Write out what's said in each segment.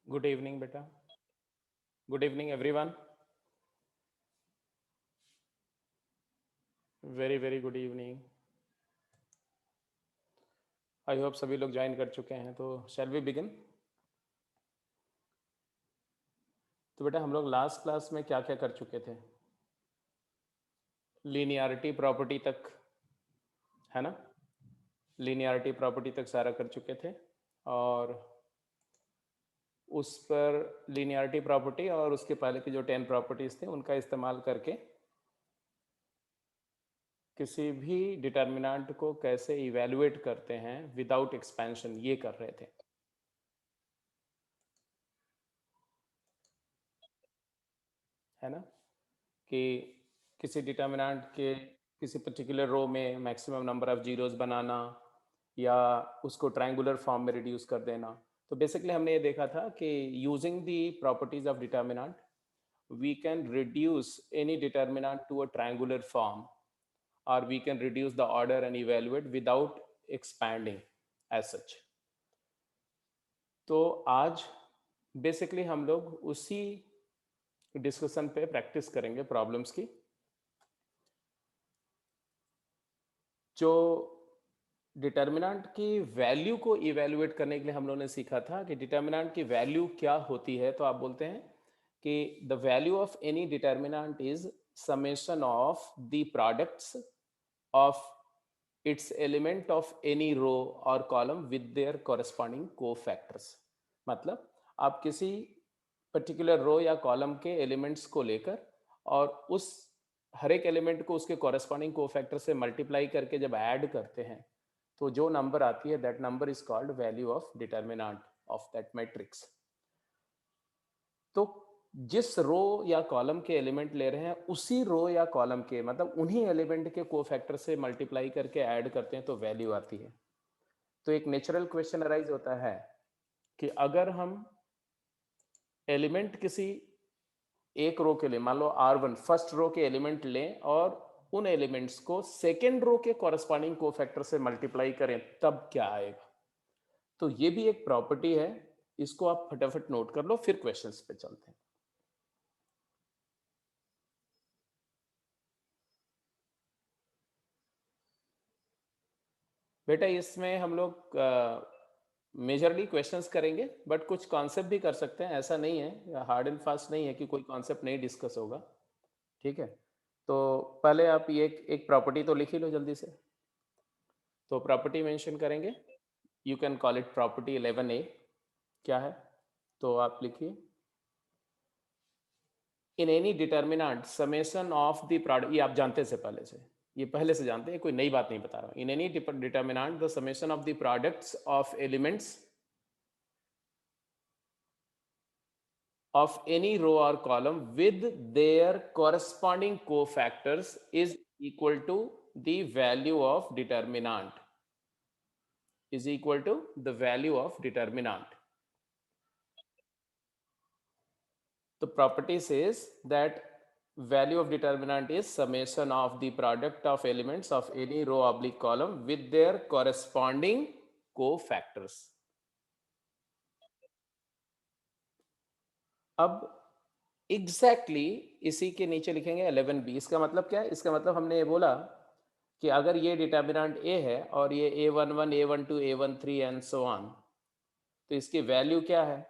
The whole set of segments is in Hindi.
Good evening, beta. Good evening, everyone. Very good evening. I hope सभी लोग ज्वाइन कर चुके हैं, तो शैल वी बिगिन। तो बेटा हम लोग लास्ट क्लास में क्या क्या कर चुके थे? लीनियरिटी प्रॉपर्टी तक, है ना? लीनियरिटी प्रॉपर्टी तक सारा कर चुके थे और उस पर लीनियरिटी प्रॉपर्टी और उसके पहले की जो 10 प्रॉपर्टीज थे उनका इस्तेमाल करके किसी भी डिटर्मिनेंट को कैसे इवेलुएट करते हैं विदाउट एक्सपेंशन, ये कर रहे थे, है ना? कि किसी डिटर्मिनेंट के किसी पर्टिकुलर रो में मैक्सिमम नंबर ऑफ जीरोस बनाना या उसको ट्रायंगुलर फॉर्म में रिड्यूस कर देना। तो बेसिकली हमने ये देखा था कि using the properties of determinant we can reduce any determinant to a triangular form, or we can reduce the order and evaluate without expanding as such. तो आज बेसिकली हम लोग उसी डिस्कशन पे प्रैक्टिस करेंगे प्रॉब्लम्स की। जो डिटर्मिनेंट की वैल्यू को इवेलुएट करने के लिए हम लोगों ने सीखा था कि डिटर्मिनेंट की वैल्यू क्या होती है, तो आप बोलते हैं कि the value of any determinant is summation of the products of its element of any row और column with their corresponding cofactors. मतलब आप किसी पर्टिकुलर रो या कॉलम के एलिमेंट्स को लेकर और उस हर एक एलिमेंट को उसके कॉरेस्पॉन्डिंग कोफैक्टर से मल्टीप्लाई करके जब ऐड करते हैं तो जो नंबर आती है that number is called value of determinant of that matrix. तो जिस रो या कॉलम के एलिमेंट ले रहे हैं उसी रो या कॉलम के मतलब उन्हीं एलिमेंट के कोफैक्टर से मल्टीप्लाई करके ऐड करते हैं तो वैल्यू आती है। तो एक नेचुरल क्वेश्चन अराइज होता है कि अगर हम एलिमेंट किसी एक रो के लिए मान लो R1 फर्स्ट रो के एलिमेंट लें और उन एलिमेंट्स को सेकेंड रो के कॉरेस्पॉन्डिंग कोफैक्टर से मल्टीप्लाई करें, तब क्या आएगा? तो ये भी एक प्रॉपर्टी है, इसको आप फटाफट नोट कर लो, फिर क्वेश्चंस पे चलते हैं। बेटा इसमें हम लोग मेजरली क्वेश्चंस करेंगे, बट कुछ कॉन्सेप्ट भी कर सकते हैं, ऐसा नहीं है, हार्ड एंड फास्ट नहीं है कि कोई कॉन्सेप्ट नहीं डिस्कस होगा। ठीक है, तो पहले आप ये एक प्रॉपर्टी तो लिख ही लो जल्दी से। तो प्रॉपर्टी मेंशन करेंगे, you can call it property 11A। क्या है? तो आप लिखिए, in any determinant summation of the product, ये आप जानते से पहले से, ये पहले से जानते हैं, कोई नई बात नहीं बता रहा हूं। In any determinant the summation of the products of elements of any row or column with their corresponding cofactors is equal to the value of determinant, is equal to the value of determinant. The property says that value of determinant is summation of the product of elements of any row oblique column with their corresponding cofactors. अब एग्जैक्टली इसी के नीचे लिखेंगे 11B। इसका मतलब क्या है? इसका मतलब हमने ये बोला कि अगर ये डिटर्मिनेंट ए है और ये A11 A12 A13 and so on, तो इसकी वैल्यू क्या है?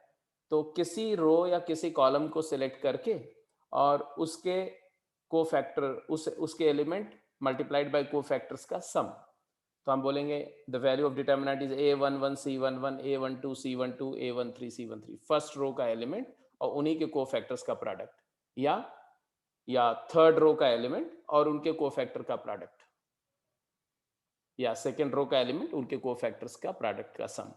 तो किसी रो या किसी कॉलम को सिलेक्ट करके और उसके कोफैक्टर उसके एलिमेंट मल्टीप्लाइड बाय कोफैक्टर्स का सम। तो हम बोलेंगे the value of determinant is A11 C11 A12 C12 A13 C13, first row का एलिमेंट और उन्हीं के कोफैक्टर्स का प्रोडक्ट, या थर्ड रो का एलिमेंट और उनके कोफैक्टर का प्रोडक्ट, या सेकेंड रो का एलिमेंट उनके कोफैक्टर्स का प्रोडक्ट का सम,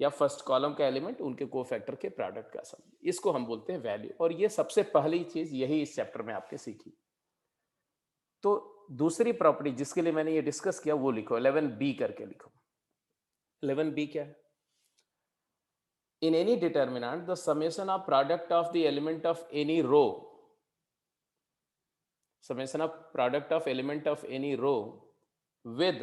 या फर्स्ट कॉलम का एलिमेंट उनके कोफैक्टर के प्रोडक्ट का सम। इसको हम बोलते हैं वैल्यू, और ये सबसे पहली चीज यही इस चैप्टर में आपके सीखी। तो दूसरी प्रॉपर्टी जिसके लिए मैंने ये डिस्कस किया वो लिखो, 11B करके लिखो। 11B क्या है? In any determinant, the summation of product of the element of any row, summation of product of element of any row with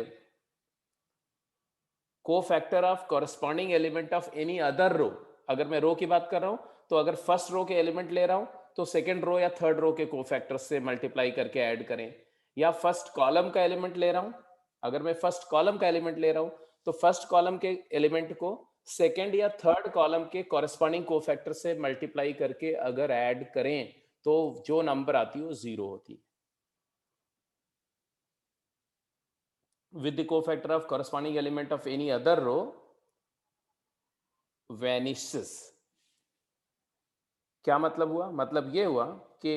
cofactor of corresponding element of any other row, अगर मैं रो की बात कर रहा हूं तो अगर फर्स्ट रो के एलिमेंट ले रहा हूं तो सेकंड रो या थर्ड रो के कोफैक्टर्स से मल्टीप्लाई करके ऐड करें, या फर्स्ट कॉलम का एलिमेंट ले रहा हूं, अगर मैं फर्स्ट कॉलम का एलिमेंट ले रहा हूं तो फर्स्ट कॉलम के एलिमेंट को सेकंड या थर्ड कॉलम के कॉरेस्पॉन्डिंग कोफैक्टर से मल्टीप्लाई करके अगर ऐड करें तो जो नंबर आती है वो 0 होती है। With the cofactor of corresponding element of any other row vanishes। क्या मतलब हुआ? मतलब ये हुआ कि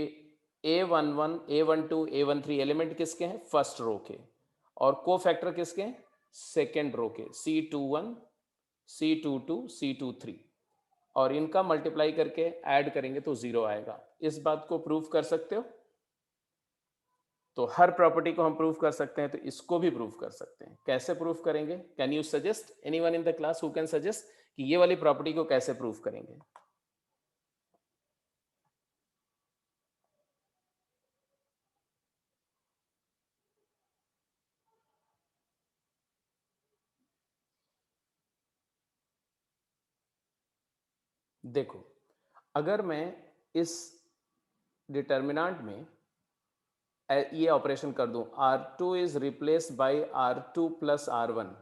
A11, A12, A13 एलिमेंट किसके हैं? फर्स्ट रो के, और कोफैक्टर किसके हैं? सेकेंड रो के, C21, C22, C23, और इनका मल्टीप्लाई करके ऐड करेंगे तो 0 आएगा। इस बात को प्रूव कर सकते हो? तो हर प्रॉपर्टी को हम प्रूव कर सकते हैं, तो इसको भी प्रूव कर सकते हैं। कैसे प्रूव करेंगे? Can you suggest, anyone in the class who can suggest कि ये वाली प्रॉपर्टी को कैसे प्रूव करेंगे? देखो, अगर मैं इस डिटर्मिनेंट में ये ऑपरेशन कर दूं, R2 is replace bye R2 plus R1,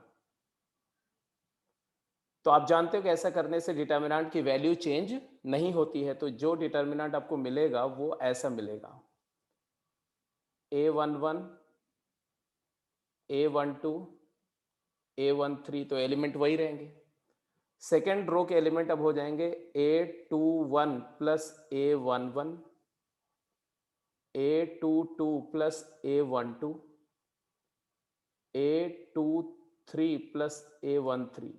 तो आप जानते हो कि ऐसा करने से डिटर्मिनेंट की वैल्यू चेंज नहीं होती है, तो जो डिटर्मिनेंट आपको मिलेगा वो ऐसा मिलेगा, A11, A12, A13, तो एलिमेंट वही रहेंगे। सेकेंड रो के एलिमेंट अब हो जाएंगे A21 plus A11, A22 plus A12, A23 plus A13।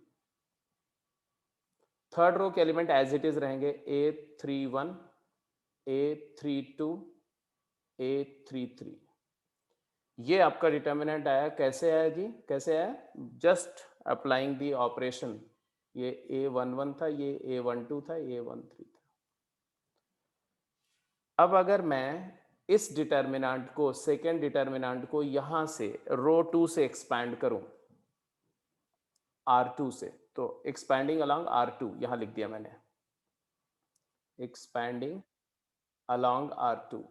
Third row के एलिमेंट एज इट इज रहेंगे A31, A32, A33। ये आपका डिटर्मिनेंट आया। कैसे आया जी? कैसे आया? जस्ट अप्लाइंग दी ऑपरेशन। ये A11 था, ये A12 था, A13 था। अब अगर मैं इस डिटर्मिनेंट को, सेकेंड डिटर्मिनेंट को यहां से रो 2 से एक्सपैंड करूं, R2 से, तो एक्सपैंडिंग अलोंग R2 यहां लिख दिया मैंने, एक्सपैंडिंग अलोंग R2।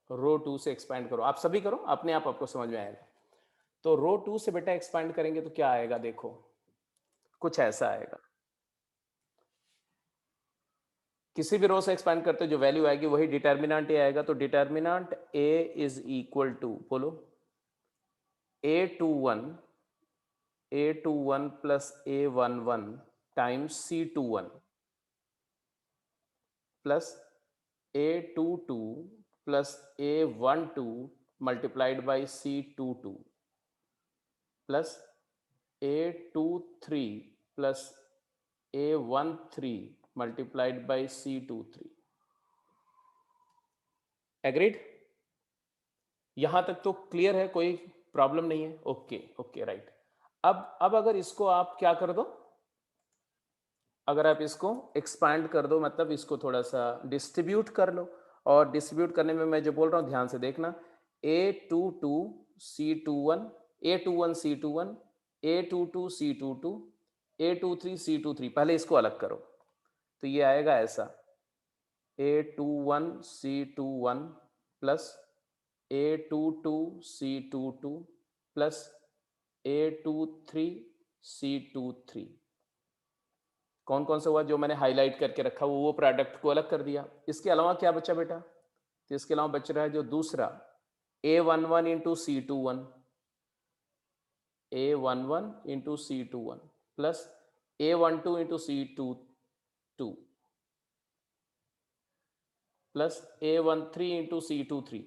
रो 2 से एक्सपैंड करो, आप सभी करो, अपने आप आपको समझ में आएगा। तो रो 2 से बेटा एक्सपैंड करेंगे तो क्या आएगा? देखो, कुछ ऐसा आएगा। किसी भी रो से एक्सपैंड करते जो वैल्यू आएगी वही डिटर्मिनेंट ए आएगा। तो determinant A is equal to, बोलो, A21, A21 plus A11 times C21 plus A22 plus A12 multiplied by C22 plus A23 plus A13 multiplied by C23। Agreed? यहां तक तो क्लियर है, कोई प्रॉब्लम नहीं है? Okay okay right. अब अगर इसको आप क्या कर दो, अगर आप इसको एक्सपैंड कर दो, मतलब इसको थोड़ा सा डिस्ट्रीब्यूट कर लो, और डिस्ट्रीब्यूट करने में मैं जो बोल रहा हूं ध्यान से देखना, A22 C21, A21 C21, A22 C22, A23 C23, पहले इसको अलग करो तो ये आएगा ऐसा, A21 C21 plus A22 C22 plus A23 C23। कौन कौन सा हुआ? जो मैंने हाईलाइट करके रखा वो प्रोडक्ट को अलग कर दिया। इसके अलावा क्या बचा बेटा? तो इसके अलावा बच रहा है जो दूसरा, A11 into C21, A11 into C21 plus A12 into C22 plus A13 into C23।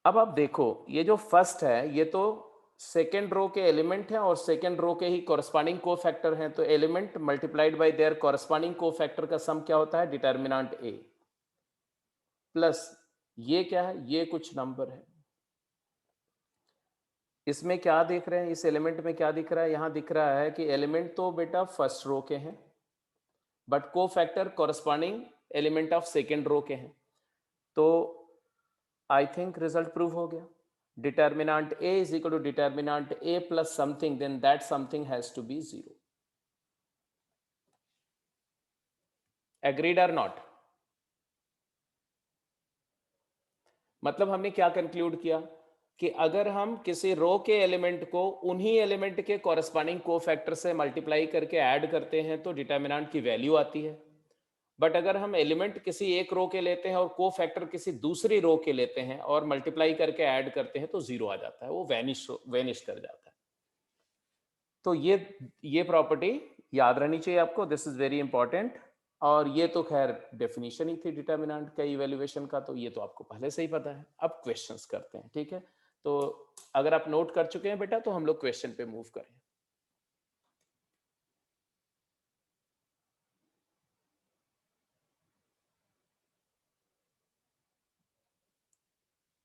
अब आप देखो, ये जो फर्स्ट है ये तो सेकेंड रो के एलिमेंट है और सेकेंड रो के ही कॉरस्पॉन्डिंग कोफैक्टर हैं, तो element multiplied by there corresponding cofactor का सम क्या होता है? डिटर्मिनेंट ए। प्लस ये क्या है? ये कुछ नंबर है। इसमें क्या देख रहे हैं? इस एलिमेंट में क्या दिख रहा है? यहां दिख रहा है कि एलिमेंट तो बेटा फर्स्ट रो के हैं, but cofactor corresponding element of second row के हैं। तो आई थिंक रिजल्ट प्रूव हो गया। determinant A is equal to determinant A plus something, then that something has to be 0. Agreed or not? मतलब हमने क्या कंक्लूड किया कि अगर हम किसी रो के एलिमेंट को उन्हीं एलिमेंट के कॉरेस्पॉन्डिंग कोफैक्टर से मल्टीप्लाई करके ऐड करते हैं तो डिटर्मिनेंट की वैल्यू आती है। बट अगर हम एलिमेंट किसी एक रो के लेते हैं और कोफैक्टर किसी दूसरी रो के लेते हैं और मल्टीप्लाई करके ऐड करते हैं तो 0 आ जाता है, वो वैनिश कर जाता है। तो ये प्रॉपर्टी याद रहनी चाहिए आपको, दिस इज वेरी इंपॉर्टेंट। और ये तो खैर डेफिनेशन ही थी डिटर्मिनेंट का इवैल्यूएशन का, तो ये तो आपको पहले से ही पता है। अब क्वेश्चंस करते हैं, ठीक है? तो अगर आप नोट कर चुके हैं बेटा तो हम लोग क्वेश्चन पे मूव करें।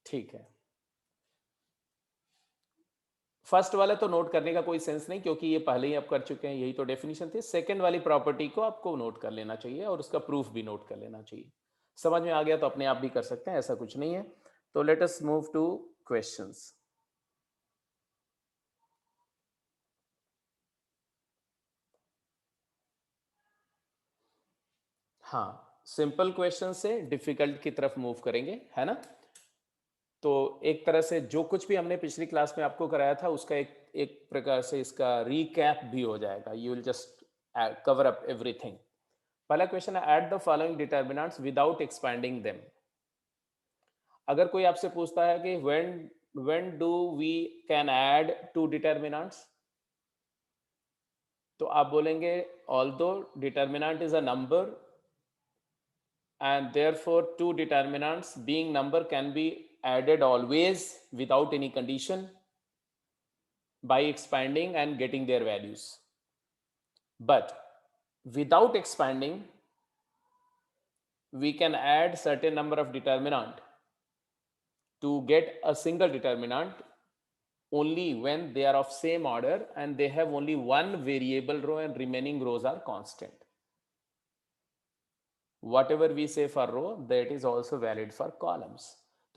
ठीक है, फर्स्ट वाला तो नोट करने का कोई सेंस नहीं क्योंकि ये पहले ही आप कर चुके हैं, यही तो डेफिनेशन थी। सेकंड वाली प्रॉपर्टी को आपको नोट कर लेना चाहिए और उसका प्रूफ भी नोट कर लेना चाहिए। समझ में आ गया तो अपने आप भी कर सकते हैं, ऐसा कुछ नहीं है। तो let us move two questions. हाँ, सिंपल क्वेश्चन से डिफिकल्ट की तरफ मूव करेंगे, है ना? तो एक तरह से जो कुछ भी हमने पिछली क्लास में आपको कराया था उसका एक एक प्रकार से इसका रीकैप भी हो जाएगा। You will just cover up everything. पहला क्वेश्चन है, add the following determinants without expanding them. अगर कोई आपसे पूछता है कि when do we can add two determinants, तो आप बोलेंगे although determinant is a number and therefore two determinants being number can be added always without any condition by expanding and getting their values. But without expanding, we can add certain number of determinant to get a single determinant only when they are of same order and they have only one variable row and remaining rows are constant. Whatever we say for row, that is also valid for columns.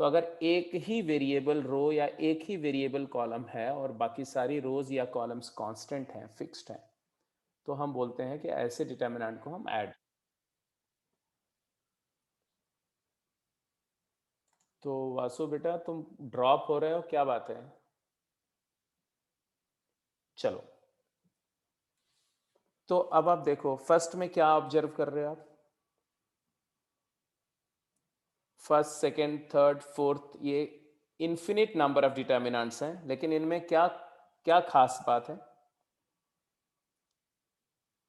तो अगर एक ही वेरिएबल रो या एक ही वेरिएबल कॉलम है और बाकी सारी रोज या कॉलम्स कांस्टेंट हैं, फिक्स्ड हैं, तो हम बोलते हैं कि ऐसे डिटर्मिनेंट को हम ऐड। तो वासु बेटा तुम ड्रॉप हो रहे हो, क्या बात है? चलो, तो अब आप देखो फर्स्ट में क्या ऑब्जर्व कर रहे हो आप? फर्स्ट, सेकेंड, थर्ड, फोर्थ, ये इन्फिनिट नंबर ऑफ डिटर्मिनेंट्स हैं, लेकिन इनमें क्या क्या खास बात है?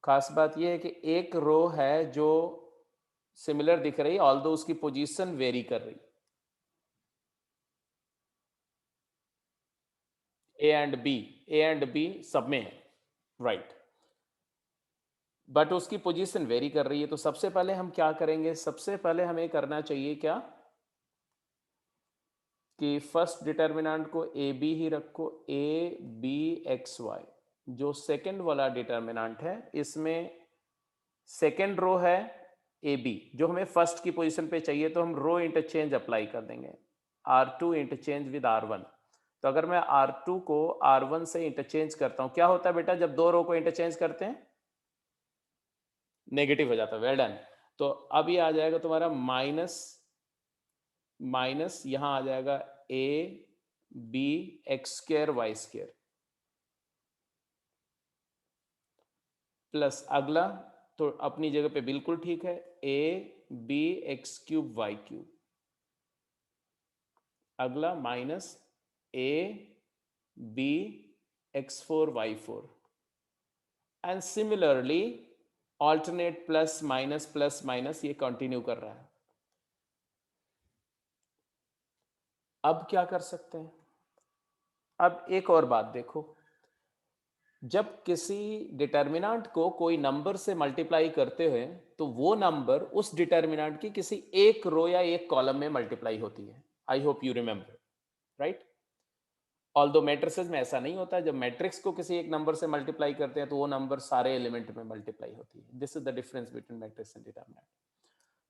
खास बात यह है कि एक रो है जो सिमिलर दिख रही, ऑल्दो उसकी पोजीशन वेरी कर रही। ए एंड बी सब में है, राइट, बट उसकी पोजीशन वेरी कर रही है। तो सबसे पहले हम क्या करेंगे? सबसे पहले हमें करना चाहिए क्या कि फर्स्ट डिटर्मिनेंट को ए बी ही रखो, ए बी एक्स वाई। जो सेकंड वाला डिटर्मिनेंट है इसमें सेकंड रो है ए बी, जो हमें फर्स्ट की पोजीशन पे चाहिए, तो हम रो इंटरचेंज अप्लाई कर देंगे, R2 इंटरचेंज विद R1। तो अगर मैं R2 को R1 से इंटरचेंज करता हूं, क्या होता है बेटा जब दो रो को इंटरचेंज करते हैं? नेगेटिव हो जाता है, वेल डन। तो अब ये आ जाएगा तुम्हारा माइनस माइनस, यहां आ जाएगा A B X square Y square plus अगला, तो अपनी जगह पे बिल्कुल ठीक है, A B X cube Y cube. अगला minus A B X four Y four, and similarly alternate plus minus ये कंटिन्यू कर रहा है। अब क्या कर सकते हैं? अब एक और बात देखो, जब किसी डिटर्मिनेंट को कोई नंबर से मल्टीप्लाई करते हुए, तो वो नंबर उस डिटर्मिनेंट की किसी एक रो या एक कॉलम में मल्टीप्लाई होती है। I hope you remember, right? Although matrices में ऐसा नहीं होता, जब मैट्रिक्स को किसी एक नंबर से मल्टीप्लाई करते हैं तो वो नंबर सारे एलिमेंट में मल्टीप्लाई होती है। This is the difference between matrix and determinant.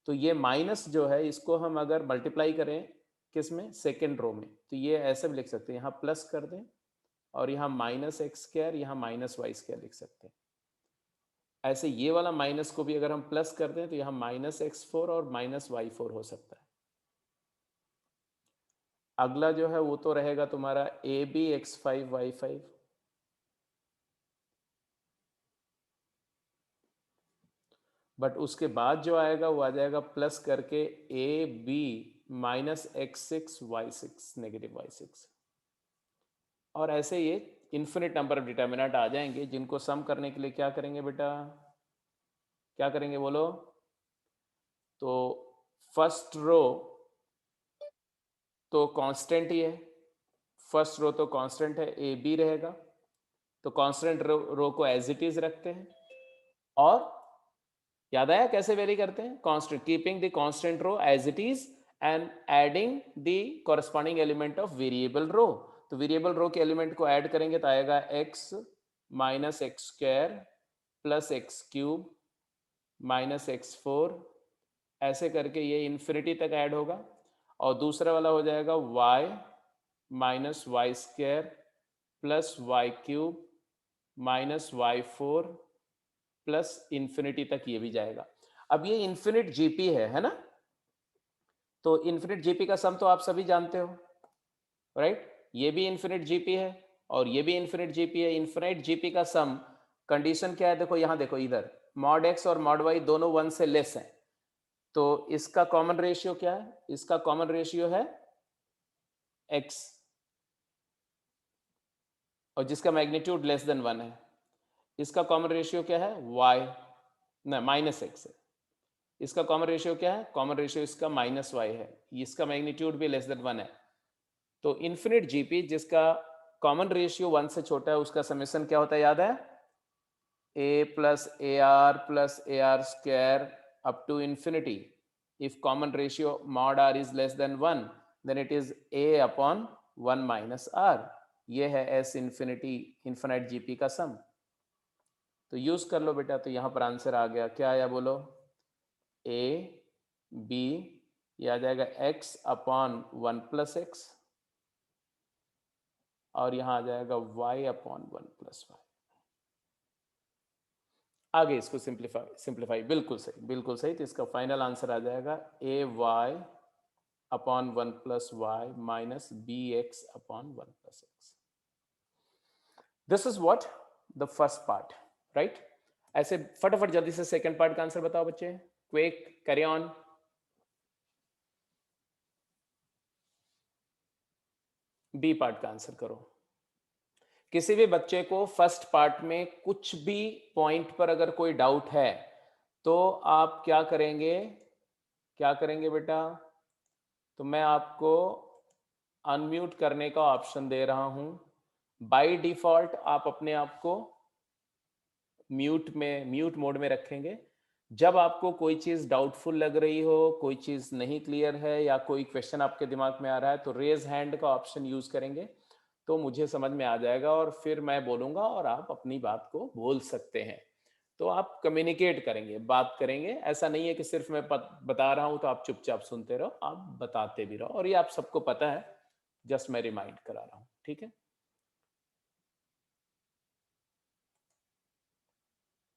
तो ये माइनस जो है, इसको हम अगर मल्टीप्लाई करें किस में, सेकेंड रो में। तो ये ऐसे भी लिख सकते हैं, यहाँ प्लस कर दें और यहाँ माइनस एक्स स्क्वायर, यहाँ माइनस वाई स्क्वायर लिख सकते हैं। ऐसे ये वाला माइनस को भी अगर हम प्लस कर दें तो यहाँ माइनस एक्स फोर और माइनस वाई फोर हो सकता है। अगला जो है वो तो रहेगा तुम्हारा A B X five Y five, but उसके बाद जो आएगा वो आ जाएगा प्लस करके A B minus X six Y six negative Y six. और ऐसे ये इन्फिनिट नंबर ऑफ डिटर्मिनेंट आ जाएंगे जिनको सम करने के लिए क्या करेंगे बेटा, क्या करेंगे बोलो। तो फर्स्ट रो तो कांस्टेंट ही है, फर्स्ट रो तो कांस्टेंट है, ए बी रहेगा, तो कांस्टेंट रो को एज इट इज रखते हैं। और याद आया कैसे वेरी करते हैं, constant keeping the constant row as it is and adding the corresponding element of variable row. तो वेरिएबल रो के एलिमेंट को ऐड करेंगे तो आएगा x minus x square plus x cube minus x four, ऐसे करके ये इन्फिनिटी तक ऐड होगा। और दूसरा वाला हो जाएगा y minus Y square plus Y cube minus Y four plus infinity तक ये भी जाएगा। अब ये इन्फिनिट जीपी है ना, तो इन्फिनिट जीपी का सम तो आप सभी जानते हो, राइट। ये भी इन्फिनिट जीपी है और ये भी इन्फिनिट जीपी है। इन्फिनिट जीपी का सम कंडीशन क्या है, देखो यहाँ देखो, इधर मॉड एक्स और मॉड वाई दोनों वन से लेस हैं, तो इसका कॉमन रेशियो क्या है, इसका कॉमन रेशियो है x, और जिसका मैग्नीट्यूड लेस देन वन है, इसका कॉमन रेशियो क्या है y, ना माइनस एक्स है। इसका कॉमन रेशियो क्या है, कॉमन रेशियो इसका माइनस वाई है, इसका मैग्नीट्यूड भी लेस देन वन है। तो इन्फिनिट जीपी जिसका कॉमन रेशियो वन से छोटा है उसका समेशन क्या होता है, याद है, a plus ar square up to infinity. If common ratio mod r is less than 1, then it is a upon 1 minus r. ये है s infinity infinite gp का सम। तो यूज कर लो बेटा, तो यहाँ पर आंसर आ गया, क्या आया बोलो, a b, ये आ जाएगा x upon one plus X, और यहाँ आ जाएगा y upon one plus Y. आगे इसको सिंप्लीफाई बिल्कुल सही, बिल्कुल सही। तो इसका फाइनल आंसर आ जाएगा A Y upon one plus Y minus B X upon one plus X. This is what the first part, right. ऐसे फटाफट जल्दी से सेकंड पार्ट का आंसर बताओ बच्चे, quick carry on. B part का आंसर करो। किसी भी बच्चे को फर्स्ट पार्ट में कुछ भी पॉइंट पर अगर कोई डाउट है तो आप क्या करेंगे, क्या करेंगे बेटा, तो मैं आपको अनम्यूट करने का ऑप्शन दे रहा हूं। बाय डिफॉल्ट आप अपने आप को म्यूट मोड में रखेंगे। जब आपको कोई चीज डाउटफुल लग रही हो, कोई चीज नहीं क्लियर है, या कोई क्वेश्चन आपके दिमाग में आ रहा है, तो रेज हैंड का ऑप्शन यूज करेंगे, तो मुझे समझ में आ जाएगा और फिर मैं बोलूंगा और आप अपनी बात को बोल सकते हैं। तो आप कम्युनिकेट करेंगे, बात करेंगे। ऐसा नहीं है कि सिर्फ मैं बता रहा हूं तो आप चुपचाप सुनते रहो, आप बताते भी रहो, और ये आप सबको पता है, जस्ट मैं रिमाइंड करा रहा हूं, ठीक है।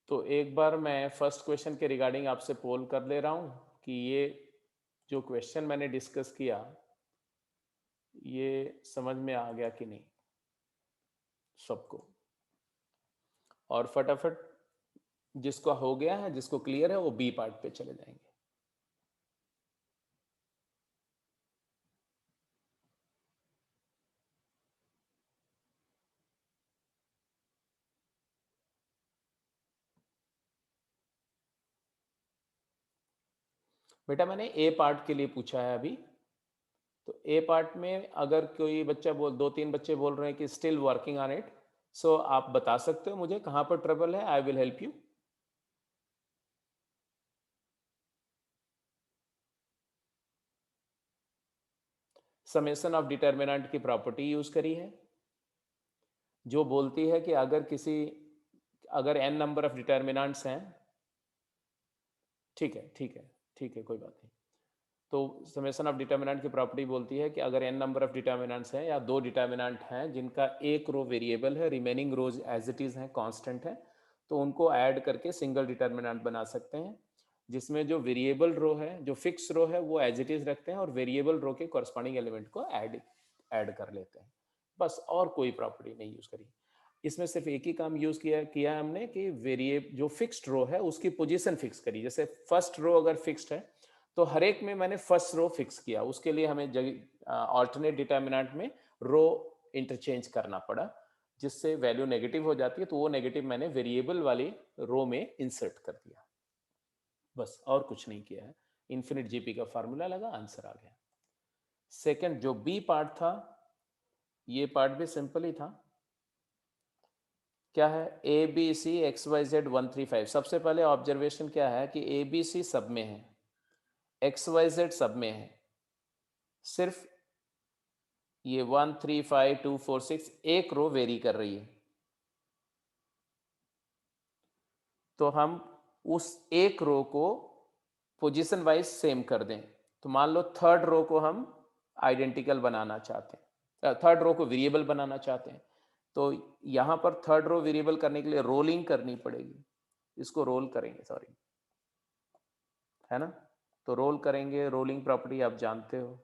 तो एक बार मैं फर्स्ट क्वेश्चन के रिगार्डिंग आपसे पोल कर ले रहा हूं कि ये जो क्वेश्चन मैंने डिस्कस किया ये समझ में आ गया कि नहीं सबको। और फटाफट जिसको हो गया है, जिसको क्लियर है, वो बी पार्ट पे चले जाएंगे। बेटा मैंने ए पार्ट के लिए पूछा है अभी, तो ए पार्ट में अगर कोई बच्चा बोल, दो तीन बच्चे बोल रहे हैं कि स्टिल वर्किंग ऑन इट, सो आप बता सकते हो मुझे कहां पर ट्रबल है, I will help you. Summation of determinant की प्रॉपर्टी यूज करी है, जो बोलती है कि अगर n नंबर ऑफ डिटर्मिनेंट्स हैं, ठीक है ठीक है ठीक है, कोई बात नहीं। तो समेशन ऑफ डिटर्मिनेंट की प्रॉपर्टी बोलती है कि अगर n नंबर ऑफ डिटर्मिनेंट्स हैं या दो डिटर्मिनेंट हैं जिनका एक रो वेरिएबल है, remaining rows as it is हैं, कांस्टेंट है, तो उनको ऐड करके सिंगल डिटर्मिनेंट बना सकते हैं, जिसमें जो वेरिएबल रो है, जो फिक्स रो है, वो एज इट इज रखते हैं और वेरिएबल रो के कॉरस्पॉन्डिंग एलिमेंट को ऐड कर लेते हैं, बस। और कोई प्रॉपर्टी नहीं यूज करी इसमें। सिर्फ एक ही काम यूज किया हमने कि वेरिएबल जो फिक्स्ड रो है उसकी पोजीशन फिक्स करी। जैसे फर्स्ट रो अगर फिक्स्ड है तो हर एक में मैंने फर्स्ट रो फिक्स किया, उसके लिए हमें ऑल्टरनेट डिटर्मिनेंट में रो इंटरचेंज करना पड़ा, जिससे वैल्यू नेगेटिव हो जाती है, तो वो नेगेटिव मैंने वेरिएबल वाली रो में इंसर्ट कर दिया, बस। और कुछ नहीं किया है। इन्फिनिट जीपी का फार्मूला लगा, आंसर आ गया। सेकंड जो बी पार्ट था, ये पार्ट भी सिंपल ही था। क्या है? A B C X Y Z 135। सबसे पहले ऑब्जर्वेशन क्या है कि ए बी सी सब में है, एक्स वाई जेड सब में है, सिर्फ ये 1 3 5 2 4 6 एक रो वेरी कर रही है। तो हम उस एक रो को पोजीशन वाइज सेम कर दें। तो मान लो थर्ड रो को हम आइडेंटिकल बनाना चाहते हैं, थर्ड रो को वेरिएबल बनाना चाहते हैं, तो यहां पर थर्ड रो वेरिएबल करने के लिए रोलिंग करनी पड़ेगी। इसको रोल करेंगे, सॉरी, है ना? तो रोल करेंगे, रोलिंग प्रॉपर्टी आप जानते हो।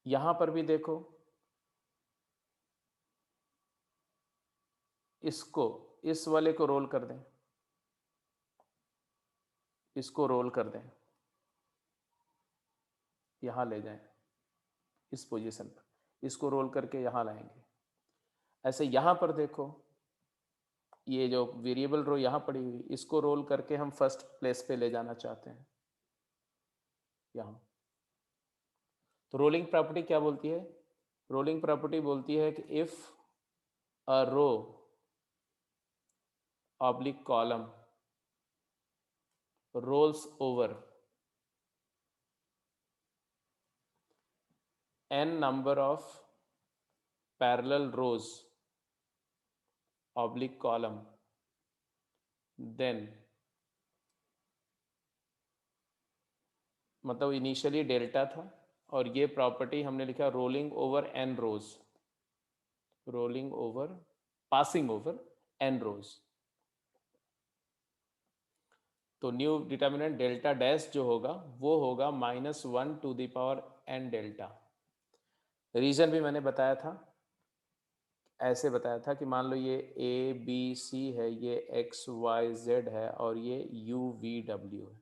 यहां पर भी देखो, इसको, इस वाले को रोल कर दें, इसको रोल कर दें, यहां ले जाएं इस पोजीशन पर, इसको रोल करके यहां लाएंगे। ऐसे यहां पर देखो, ये जो वेरिएबल रो यहां पड़ी हुई, इसको रोल करके हम फर्स्ट प्लेस पे ले जाना चाहते हैं यहां। तो रोलिंग प्रॉपर्टी क्या बोलती है? रोलिंग प्रॉपर्टी बोलती है कि if a row oblique column rolls over n number of parallel rows oblique column, then मतलब इनिशियली डेल्टा था और ये प्रॉपर्टी हमने लिखा rolling over N rows, rolling over, passing over N rows. तो न्यू डिटर्मिनेंट डेल्टा डैश जो होगा वो होगा -1 to the power n delta. Reason भी मैंने बताया था, ऐसे बताया था कि मान लो ये ए बी सी है, ये एक्स वाई जेड है और ये यू वी डब्ल्यू है।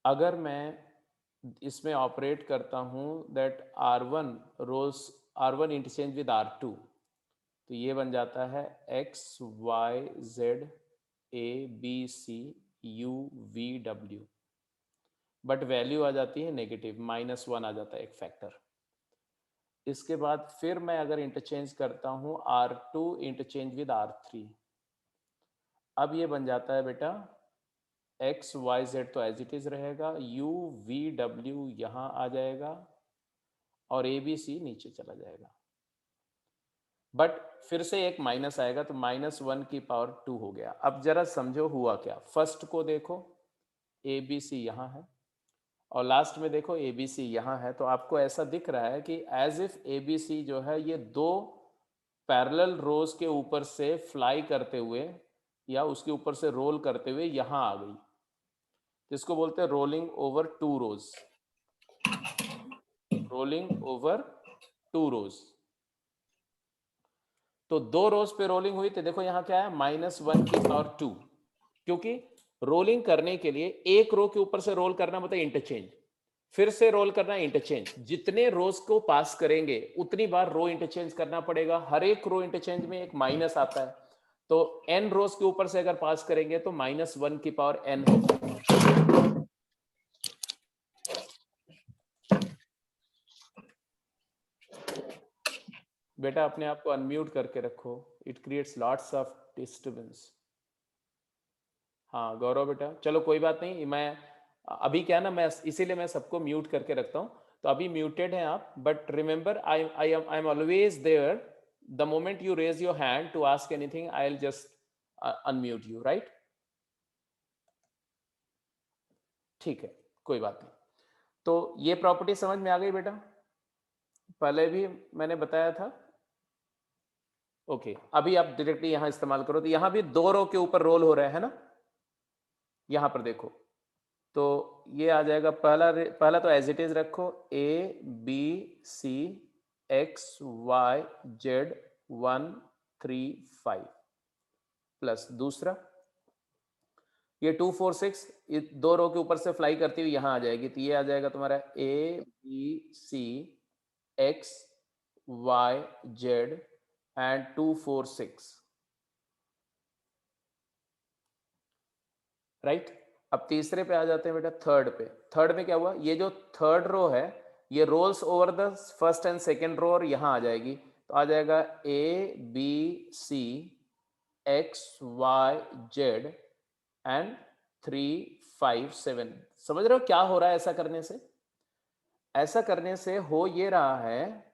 अगर मैं इसमें ऑपरेट करता हूँ that R1 rose, R1 interchange with R2, तो ये बन जाता है X Y Z A B C U V W, but value आ जाती है नेगेटिव, -1 आ जाता है एक फैक्टर। इसके बाद फिर मैं अगर इंटरचेंज करता हूँ R2 इंटरचेंज विद R3, अब ये बन जाता है बेटा एक्स वाई जेड तो एज इट इज रहेगा, यू वी डब्ल्यू यहाँ आ जाएगा और ए बी सी नीचे चला जाएगा, बट फिर से एक माइनस आएगा, तो -1 की पावर 2 हो गया। अब जरा समझो हुआ क्या। फर्स्ट को देखो, ए बी सी यहाँ है और लास्ट में देखो ए बी सी यहाँ है, तो आपको ऐसा दिख रहा है कि as if A B C जो है ये दो पैरेलल रोज के ऊपर से फ्लाई करते हुए या उसके ऊपर से रोल करते हुए यहाँ आ गई, जिसको बोलते हैं rolling over two rows, rolling over two rows. तो दो रोज पे रोलिंग हुई, तो देखो यहाँ क्या है, -1 की पावर 2, क्योंकि रोलिंग करने के लिए एक रो के ऊपर से रोल करना मतलब इंटरचेंज, फिर से रोल करना इंटरचेंज, जितने रोज को पास करेंगे उतनी बार रो इंटरचेंज करना पड़ेगा। हर एक रो इंटरचेंज में एक माइनस आता है, तो n रोज के ऊपर से अगर पास करेंगे तो -1 की पावर n होगा। बेटा अपने आप को अनम्यूट करके रखो, it creates lots of disturbance. हाँ गौरव बेटा, चलो कोई बात नहीं, मैं अभी क्या ना, मैं इसीलिए मैं सबको म्यूट करके रखता हूँ, तो अभी म्यूटेड हैं आप, but remember I am always there, the moment you raise your hand to ask anything I will just unmute you, right? ठीक है, कोई बात नहीं। तो ये प्रॉपर्टी समझ में आ गई बेटा, पहले भी मैंने बताया था। ओके, अभी आप डायरेक्टली यहां इस्तेमाल करो, तो यहां भी 2 रो के ऊपर रोल हो रहा है ना, यहां पर देखो। तो ये आ जाएगा, पहला तो एज इट इज रखो, A B C X Y Z 1 3 5 plus दूसरा ये 2 4 6, ये 2 रो के ऊपर से फ्लाई करती हुई यहां आ जाएगी, तो ये आ जाएगा तुम्हारा A B C X Y Z and 2 4 6, right. अब तीसरे पे आ जाते हैं बेटा, थर्ड पे। थर्ड में क्या हुआ, ये जो थर्ड रो है ये rolls over the first and second row और यहां आ जाएगी, तो आ जाएगा A B C X Y Z and 3 5 7। समझ रहे हो क्या हो रहा है ऐसा करने से? ऐसा करने से हो ये रहा है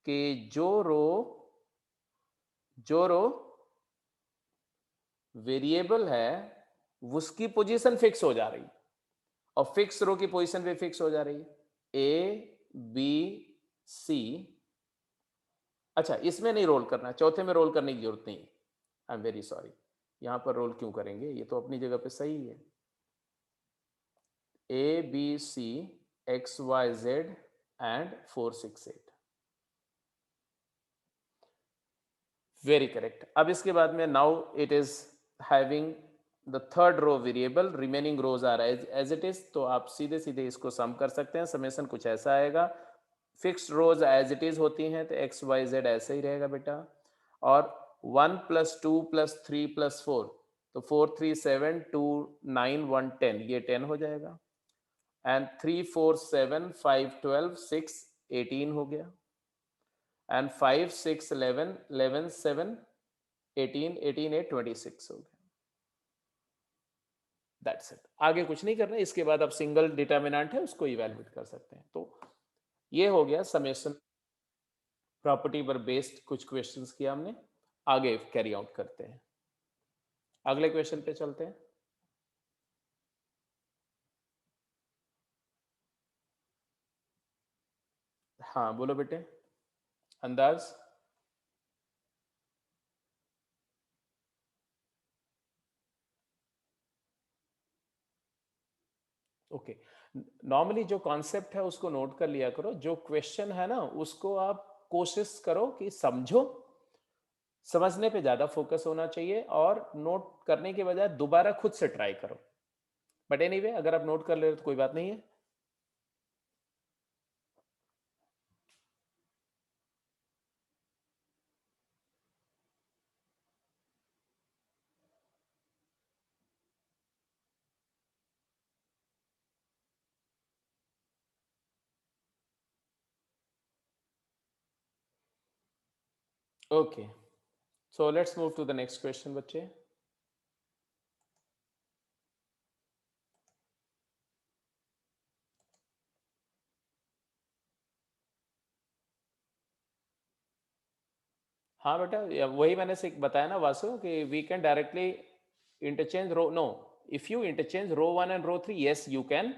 कि जो रो वेरिएबल है उसकी पोजीशन फिक्स हो जा रही, और फिक्स रो की पोजीशन भी फिक्स हो जा रही है। ए बी सी, अच्छा इसमें नहीं रोल करना, चौथे में रोल करने की जरूरत नहीं। आई एम वेरी सॉरी, यहां पर रोल क्यों करेंगे, ये तो अपनी जगह पे सही है। A B C X Y Z and 4 6 8, very correct. अब इसके बाद में now it is having the third row variable, remaining rows are as it is, तो आप सीधे सीधे इसको सम कर सकते हैं। समेशन कुछ ऐसा आएगा, fixed rows as it is होती हैं तो एक्स वाई जेड ऐसे ही रहेगा बेटा, और 1 प्लस 2 प्लस 3 प्लस 4, तो 4 3 7 2 9 1 10, ये 10 हो जाएगा। एंड 3 4 7 5 12 6 18 हो गया, एंड 5 6 11 11 7 18 18 8 26 हो गया। दैट्स इट, आगे कुछ नहीं करना। इसके बाद अब सिंगल डिटर्मिनेंट है उसको इवैल्यूएट कर सकते हैं। तो ये हो गया समेशन प्रॉपर्टी पर बेस्ड कुछ क्वेश्चंस किया हमने, आगे कैरी आउट करते हैं। अगले क्वेश्चन पे चलते हैं। हाँ बोलो बेटे, अंदाज। ओके, नॉर्मली जो कॉन्सेप्ट है उसको नोट कर लिया करो, जो क्वेश्चन है ना उसको आप कोशिश करो कि समझो, समझने पे ज्यादा फोकस होना चाहिए, और नोट करने के बजाय दोबारा खुद से ट्राई करो। बट एनीवे अगर आप नोट कर ले रहे हो तो कोई बात नहीं है। Okay, so let's move to the next question बच्चे। हाँ बेटा, वही मैंने से बताया ना वासु, कि we can directly interchange row, no, if you interchange row 1 and row 3, yes you can,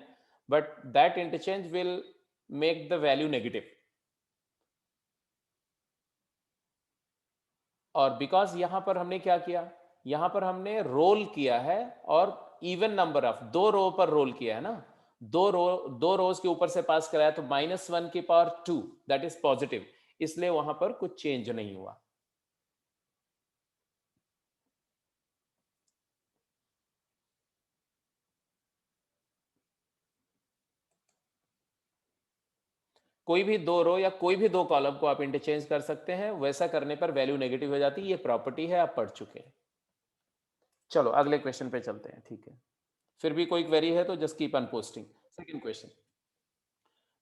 but that interchange will make the value negative। और बिकॉज यहां पर हमने क्या किया, यहां पर हमने रोल किया है, और इवन नंबर ऑफ 2 रो पर रोल किया है ना, 2 रोज के ऊपर से पास कराया, तो -1 की पावर 2 दैट इज पॉजिटिव, इसलिए वहां पर कुछ चेंज नहीं हुआ। कोई भी 2 रो या कोई भी 2 कॉलम को आप इंटरचेंज कर सकते हैं, वैसा करने पर वैल्यू नेगेटिव हो जाती है, ये प्रॉपर्टी है, आप पढ़ चुके हैं। चलो अगले क्वेश्चन पे चलते हैं, ठीक है। फिर भी कोई क्वेरी है तो just keep on posting. Second question,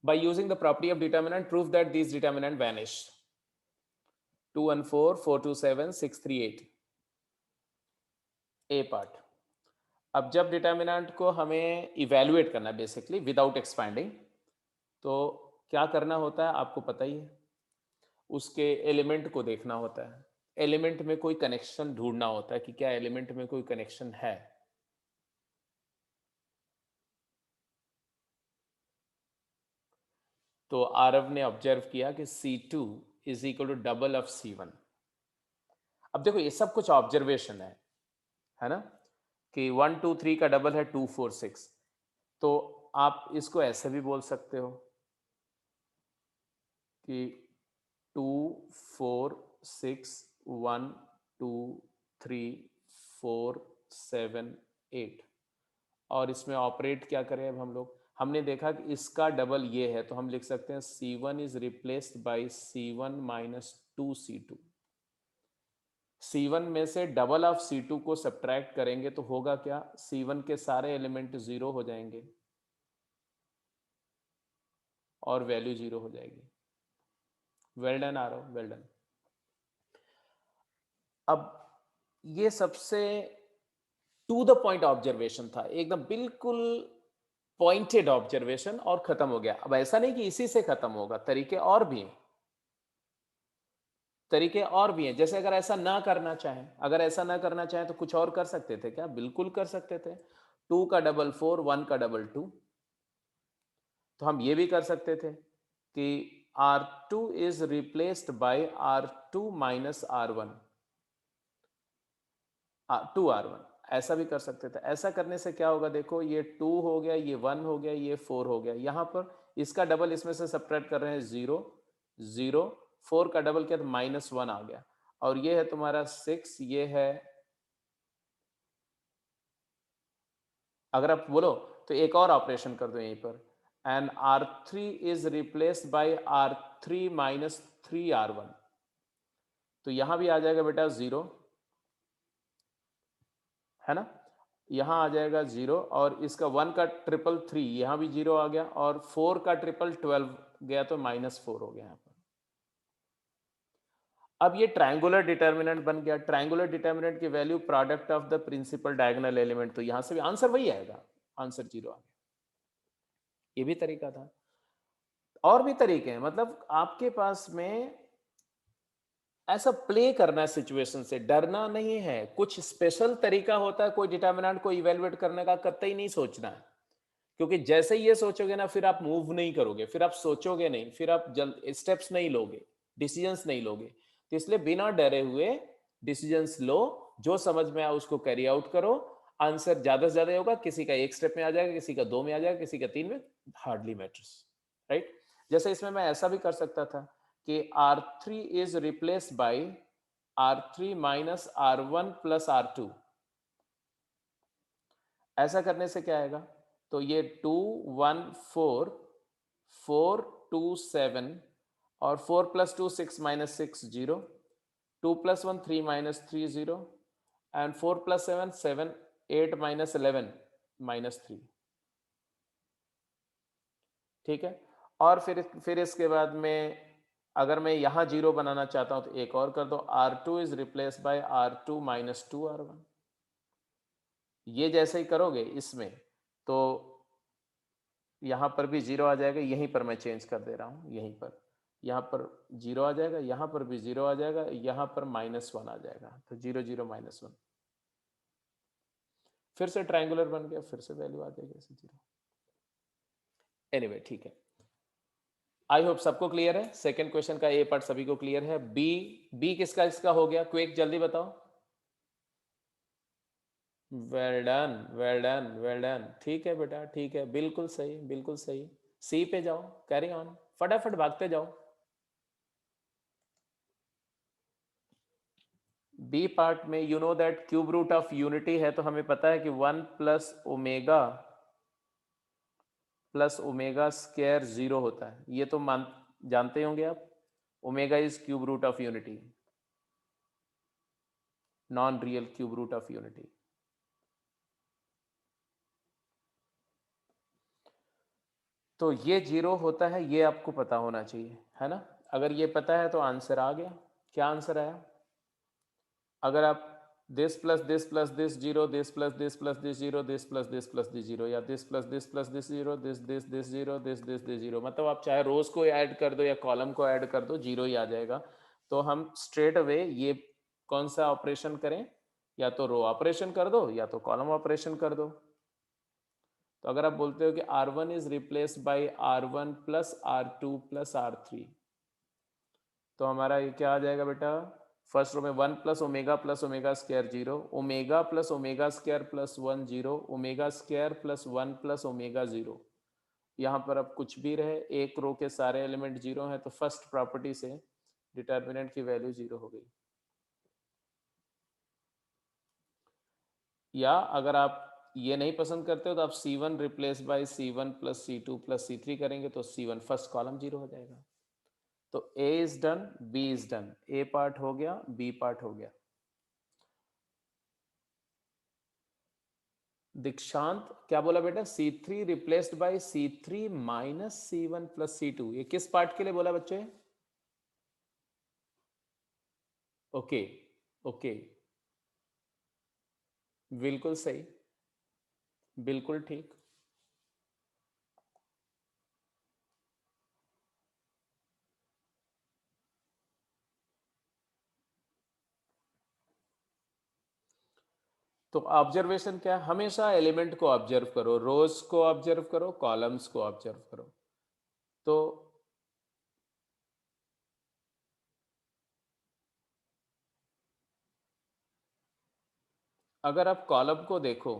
by using the property of determinant prove that these determinant vanish। 214 427 638, A part. अब जब डिटर्मिनेंट को हमें इवेल्युएट करना है बेसिकली विदाउट एक्सपैंडिंग, तो क्या करना होता है आपको पता ही है, उसके एलिमेंट को देखना होता है, एलिमेंट में कोई कनेक्शन ढूंढना होता है कि क्या एलिमेंट में कोई कनेक्शन है। तो आरव ने ऑब्जर्व किया कि C2 is equal to double of C1। अब देखो ये सब कुछ ऑब्जर्वेशन है ना, कि 1 2 3 का डबल है 2 4 6। तो आप इसको ऐसे भी बोल सकते हो कि 2 4 6 1 2 3 4 7 8। और इसमें ऑपरेट क्या करें अब हम लोग, हमने देखा कि इसका डबल ये है, तो हम लिख सकते हैं C1 is replaced bye C1 minus 2C2। C1 में से डबल ऑफ C2 को सब्ट्रैक्ट करेंगे तो होगा क्या, C1 के सारे एलिमेंट जीरो हो जाएंगे और वैल्यू जीरो हो जाएगी। Well done Aarav, well done. अब ये सबसे टू द पॉइंट ऑब्जर्वेशन था, एकदम बिल्कुल पॉइंटेड ऑब्जर्वेशन, और खत्म हो गया। अब ऐसा नहीं कि इसी से खत्म होगा, तरीके और भी हैं, तरीके और भी हैं। जैसे अगर ऐसा ना करना चाहें, अगर ऐसा ना करना चाहें तो कुछ और कर सकते थे क्या, बिल्कुल कर सकते थे। 2 का डबल 4, 1 का डबल 2। तो हम ये भी कर सकते थे कि R2 is replaced bye R2 minus R1, 2R1, ऐसा भी कर सकते थे। ऐसा करने से क्या होगा, देखो ये 2 हो गया, ये 1 हो गया, ये 4 हो गया। यहां पर इसका डबल इसमें से सब्ट्रैक्ट कर रहे हैं 0 0, 4 का डबल क्या, तो -1 आ गया। और ये है तुम्हारा 6, ये है, अगर आप बोलो तो एक और ऑपरेशन कर दो यहीं पर, and R3 is replaced bye R3 minus 3R1। तो यहां भी आ जाएगा बेटा 0, है ना, यहां आ जाएगा 0, और इसका 1 का ट्रिपल 3, यहां भी 0 आ गया, और 4 का ट्रिपल 12 गया, तो -4 हो गया यहां पर। अब ये ट्रायंगुलर डिटर्मिनेंट बन गया। ट्रायंगुलर डिटर्मिनेंट की value product of the principal diagonal element, तो यहां से भी आंसर वही आएगा, आंसर 0 आ गया। ये भी तरीका था। और भी तरीके हैं, मतलब आपके पास में ऐसा प्ले करना है सिचुएशन से, डरना नहीं है। कुछ स्पेशल तरीका होता है कोई डिटर्मिनेंट को इवेलुएट करने का, कतई नहीं सोचना है। क्योंकि जैसे ही ये सोचोगे ना, फिर आप मूव नहीं करोगे, फिर आप सोचोगे नहीं, फिर आप जल्द स्टेप्स नहीं लोगे, डिसीजंस नहीं लोगे। तो इसलिए बिना डरे हुए डिसीजंस लो, जो समझ में आए उसको कैरी आउट करो। आंसर ज्यादा से ज्यादा होगा, किसी का 1 स्टेप में आ जाएगा, किसी का 2 में आ जाएगा, किसी का 3 में, हार्डली मैटर्स, राइट। जैसे इसमें मैं ऐसा भी कर सकता था कि R3 is replaced bye R3 minus R1 plus R2। ऐसा करने से क्या आएगा, तो ये 2 1 4 4 2 7, और 4 plus 2 6 minus 6 0, 2 plus 1 3 minus 3 0, and 4 plus 7 7 8 minus 11 -3। ठीक है। और फिर इसके बाद में अगर मैं यहां 0 बनाना चाहता हूं तो एक और कर दो, R2 is replace bye R2 minus 2R1। ये जैसे ही करोगे इसमें, तो यहां पर भी 0 आ जाएगा, यहीं पर मैं चेंज कर दे रहा हूं, यहीं पर, यहां पर 0 आ जाएगा, यहां पर भी 0 आ जाएगा, यहां पर -1 आ जाएगा, तो 0 0 -1। फिर से ट्रायंगुलर बन गया, फिर से वैल्यू आ जाएगी ऐसे 0। एनीवे ठीक है, आई होप सबको क्लियर है। सेकंड क्वेश्चन का ए पार्ट सभी को क्लियर है। बी, बी किसका इसका हो गया, क्विक जल्दी बताओ। Well done, well done, well done, ठीक है बेटा, ठीक है, बिल्कुल सही, बिल्कुल सही। सी पे जाओ, कैरी ऑन, फटाफट भागते जाओ। बी पार्ट में you know that cube root of unity है, तो हमें पता है कि 1 प्लस ओमेगा स्क्वायर 0 होता है, ये तो मान जानते होंगे आप। Omega is cube root of unity, non real cube root of unity. तो ये 0 होता है, ये आपको पता होना चाहिए, है ना। अगर ये पता है तो आंसर आ गया। क्या आंसर आया, अगर आप this plus this plus this 0, this plus this plus this 0, this plus this plus this 0, या this plus this plus this 0, this this this 0, this this this 0, मतलब आप चाहे रोज को ऐड कर दो या कॉलम को ऐड कर दो, 0 ही आ जाएगा। तो हम स्ट्रेट अवे ये कौन सा ऑपरेशन करें, या तो रो ऑपरेशन कर दो या तो कॉलम ऑपरेशन कर दो। तो अगर आप बोलते हो कि R1 is replaced bye R1 plus R2 plus R3, तो हमारा ये क्या आ जाएगा बेटा, फर्स्ट रो में 1 plus omega square 0, omega plus omega square plus 1 0, omega square plus 1 plus omega 0। यहाँ पर अब कुछ भी रहे, एक रो के सारे एलिमेंट जीरो हैं, तो फर्स्ट प्रॉपर्टी से डिटर्मिनेंट की वैल्यू जीरो हो गई। या अगर आप ये नहीं पसंद करते हो तो आप C1 replace by C1 plus C2 plus C3 करेंगे, तो C1 फर्स्ट कॉलम जीरो हो जाएगा। तो A is done, B is done, A part हो गया, B पार्ट हो गया। दीक्षांत क्या बोला बेटा, C3 replaced by C3 minus C1 plus C2, ये किस पार्ट के लिए बोला बच्चे? ओके ओके, बिल्कुल सही, बिल्कुल ठीक। तो ऑब्जर्वेशन क्या है, हमेशा एलिमेंट को ऑब्जर्व करो, रोज को ऑब्जर्व करो, कॉलम्स को ऑब्जर्व करो। तो अगर आप कॉलम को देखो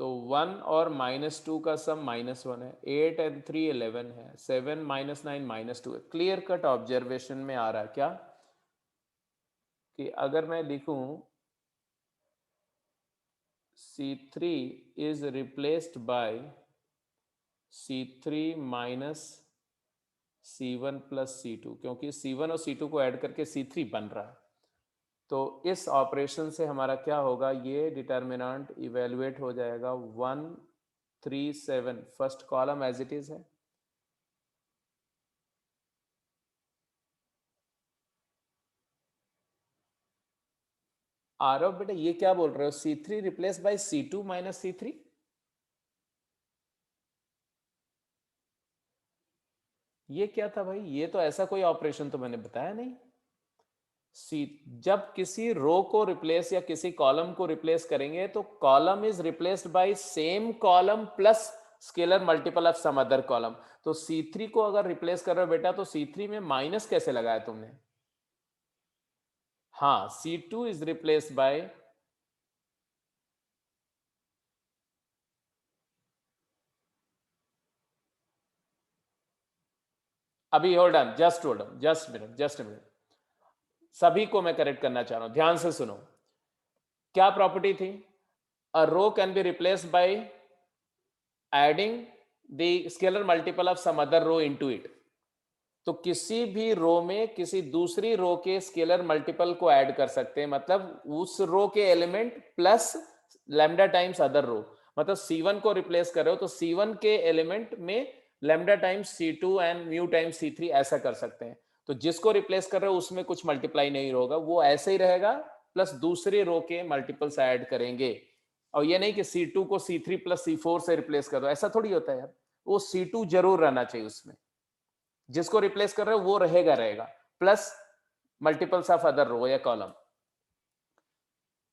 तो 1 और -2 का सम -1 है, 8 एंड 3 11 है, 7 -9 -2 है। क्लियर कट ऑब्जर्वेशन में आ रहा है क्या कि अगर मैं लिखूं C3 is replaced bye C3 minus C1 plus C2, क्योंकि C1 और C2 को ऐड करके C3 बन रहा है, तो इस ऑपरेशन से हमारा क्या होगा, ये डिटर्मिनेंट इवेलुएट हो जाएगा 1 3 7, first column as it is है। आरव बेटा ये क्या बोल रहे हो, C3 replace by C2 minus C3? ये क्या था भाई, ये तो ऐसा कोई ऑपरेशन तो मैंने बताया नहीं। सी जब किसी रो को रिप्लेस या किसी कॉलम को रिप्लेस करेंगे तो column is replaced by same column plus scalar multiple of some other column. तो C3 को अगर रिप्लेस कर रहे हो बेटा, तो C3 में माइनस कैसे लगाया तुमने? हाँ, C2 इज रिप्लेस्ड बाय, अभी होल्ड ऑन जस्ट मिनट, सभी को मैं करेक्ट करना चाह रहा हूं, ध्यान से सुनो। क्या प्रॉपर्टी थी? A row can be replaced by adding the scalar multiple of some other row into it. तो किसी भी रो में किसी दूसरी रो के स्केलर मल्टीपल को ऐड कर सकते हैं, मतलब उस रो के element plus lambda times other row. मतलब C1 को रिप्लेस कर रहे हो तो C1 के एलिमेंट में lambda times C2 and mu times C3 ऐसा कर सकते हैं। तो जिसको रिप्लेस कर रहे हो उसमें कुछ मल्टीप्लाई नहीं होगा, वो ऐसे ही रहेगा, प्लस दूसरे रो के मल्टीपल्स ऐड करेंगे। और ये नहीं कि C2 को C3 प्लस C4 से रिप्लेस कर दो, ऐसा थोड़ी होता है यार, वो C2 जरूर रहना चाहिए उसमें, जिसको रिप्लेस कर रहे हो वो रहेगा प्लस मल्टीपल्स ऑफ अदर रो या कॉलम।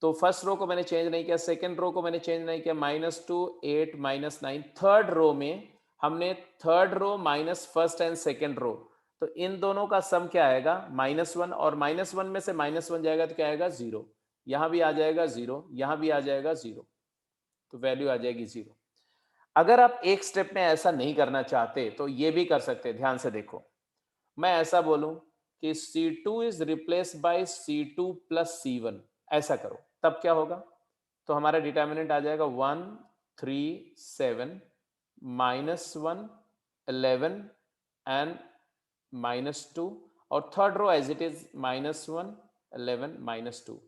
तो फर्स्ट रो को मैंने चेंज नहीं किया, सेकंड रो को मैंने चेंज नहीं किया, -2 8 -9। थर्ड रो में हमने third row minus first and second row, तो इन दोनों का सम क्या आएगा, -1, और -1 में से -1 जाएगा तो क्या आएगा, 0। यहां भी आ जाएगा 0, यहां भी आ जाएगा 0, तो वैल्यू आ जाएगी 0। अगर आप एक स्टेप में ऐसा नहीं करना चाहते तो ये भी कर सकते हैं, ध्यान से देखो। मैं ऐसा बोलूं कि C2 is replace bye C2 plus C1, ऐसा करो, तब क्या होगा? तो हमारा डिटर्मिनेंट आ जाएगा 1 3 7 -1 11 एंड -2, और third row as it is -1 11 -2।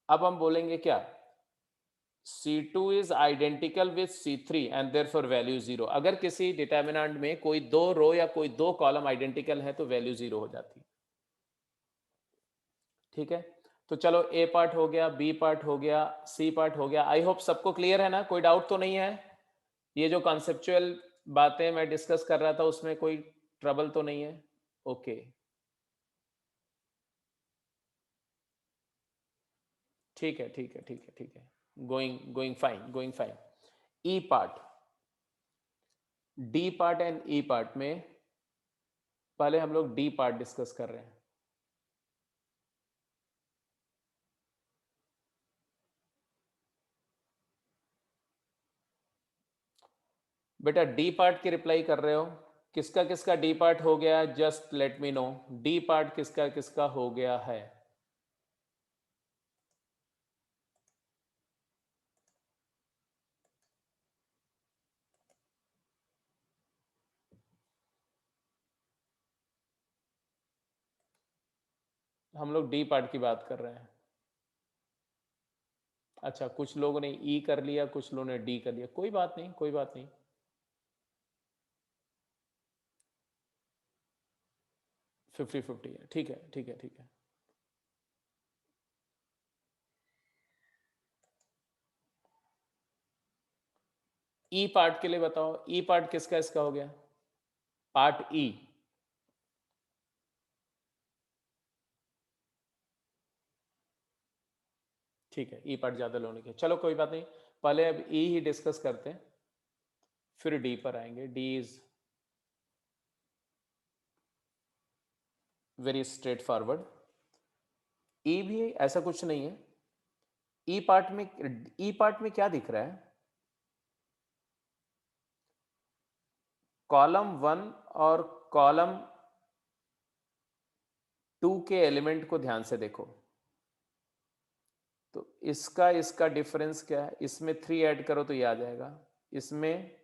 अब हम बोलेंगे क्या, C2 is identical with C3 and therefore value 0। अगर किसी डिटर्मिनेंट में कोई दो रो या कोई दो कॉलम आइडेंटिकल है तो वैल्यू 0 हो जाती है। ठीक है, तो चलो A पार्ट हो गया, B पार्ट हो गया, C पार्ट हो गया। आई होप सबको क्लियर है ना, कोई डाउट तो नहीं है? ये जो कॉन्सेप्चुअल बातें मैं डिस्कस कर रहा था उसमें कोई ट्रबल तो नहीं है? ओके, ठीक है ठीक है ठीक है ठीक है, going going fine, going fine. E part, D part and E part में पहले हम लोग डी पार्ट डिस्कस कर रहे हैं। बेटा डी पार्ट की रिप्लाई कर रहे हो, किसका किसका डी पार्ट हो गया, just let me no, D part किसका किसका हो गया है। हम लोग डी पार्ट की बात कर रहे हैं। अच्छा, कुछ लोगों ने ई कर लिया, कुछ लोगों ने डी कर लिया, कोई बात नहीं, कोई बात नहीं। 50-50 है, ठीक है, ठीक है, ठीक है। ई पार्ट के लिए बताओ, ई पार्ट किसका इसका हो गया, पार्ट ई। ठीक है, ई पार्ट ज्यादा लोगों के, चलो कोई बात नहीं, पहले अब ई ही डिस्कस करते हैं, फिर डी पर आएंगे। D is very straightforward. E भी ऐसा कुछ नहीं है। ई पार्ट में क्या दिख रहा है, कॉलम 1 और कॉलम 2 के एलिमेंट को ध्यान से देखो। तो इसका इसका डिफरेंस क्या है, इसमें 3 ऐड करो तो ये आ जाएगा, इसमें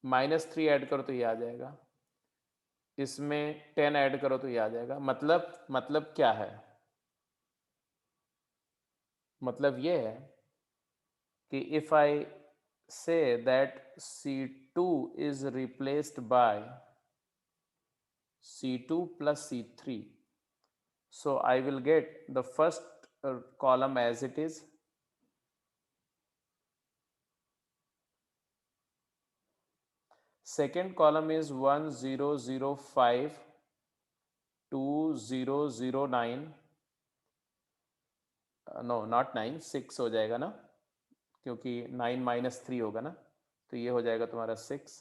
-3 ऐड करो तो ये आ जाएगा, इसमें 10 ऐड करो तो ये आ जाएगा। मतलब क्या है, मतलब ये है कि if I say that C2 is replaced by C2 plus C3, so I will get the first column as it is, second column is 1005 2009, no not 9, 6 हो जाएगा ना, क्योंकि 9 - 3 होगा ना, तो ये हो जाएगा तुम्हारा 6,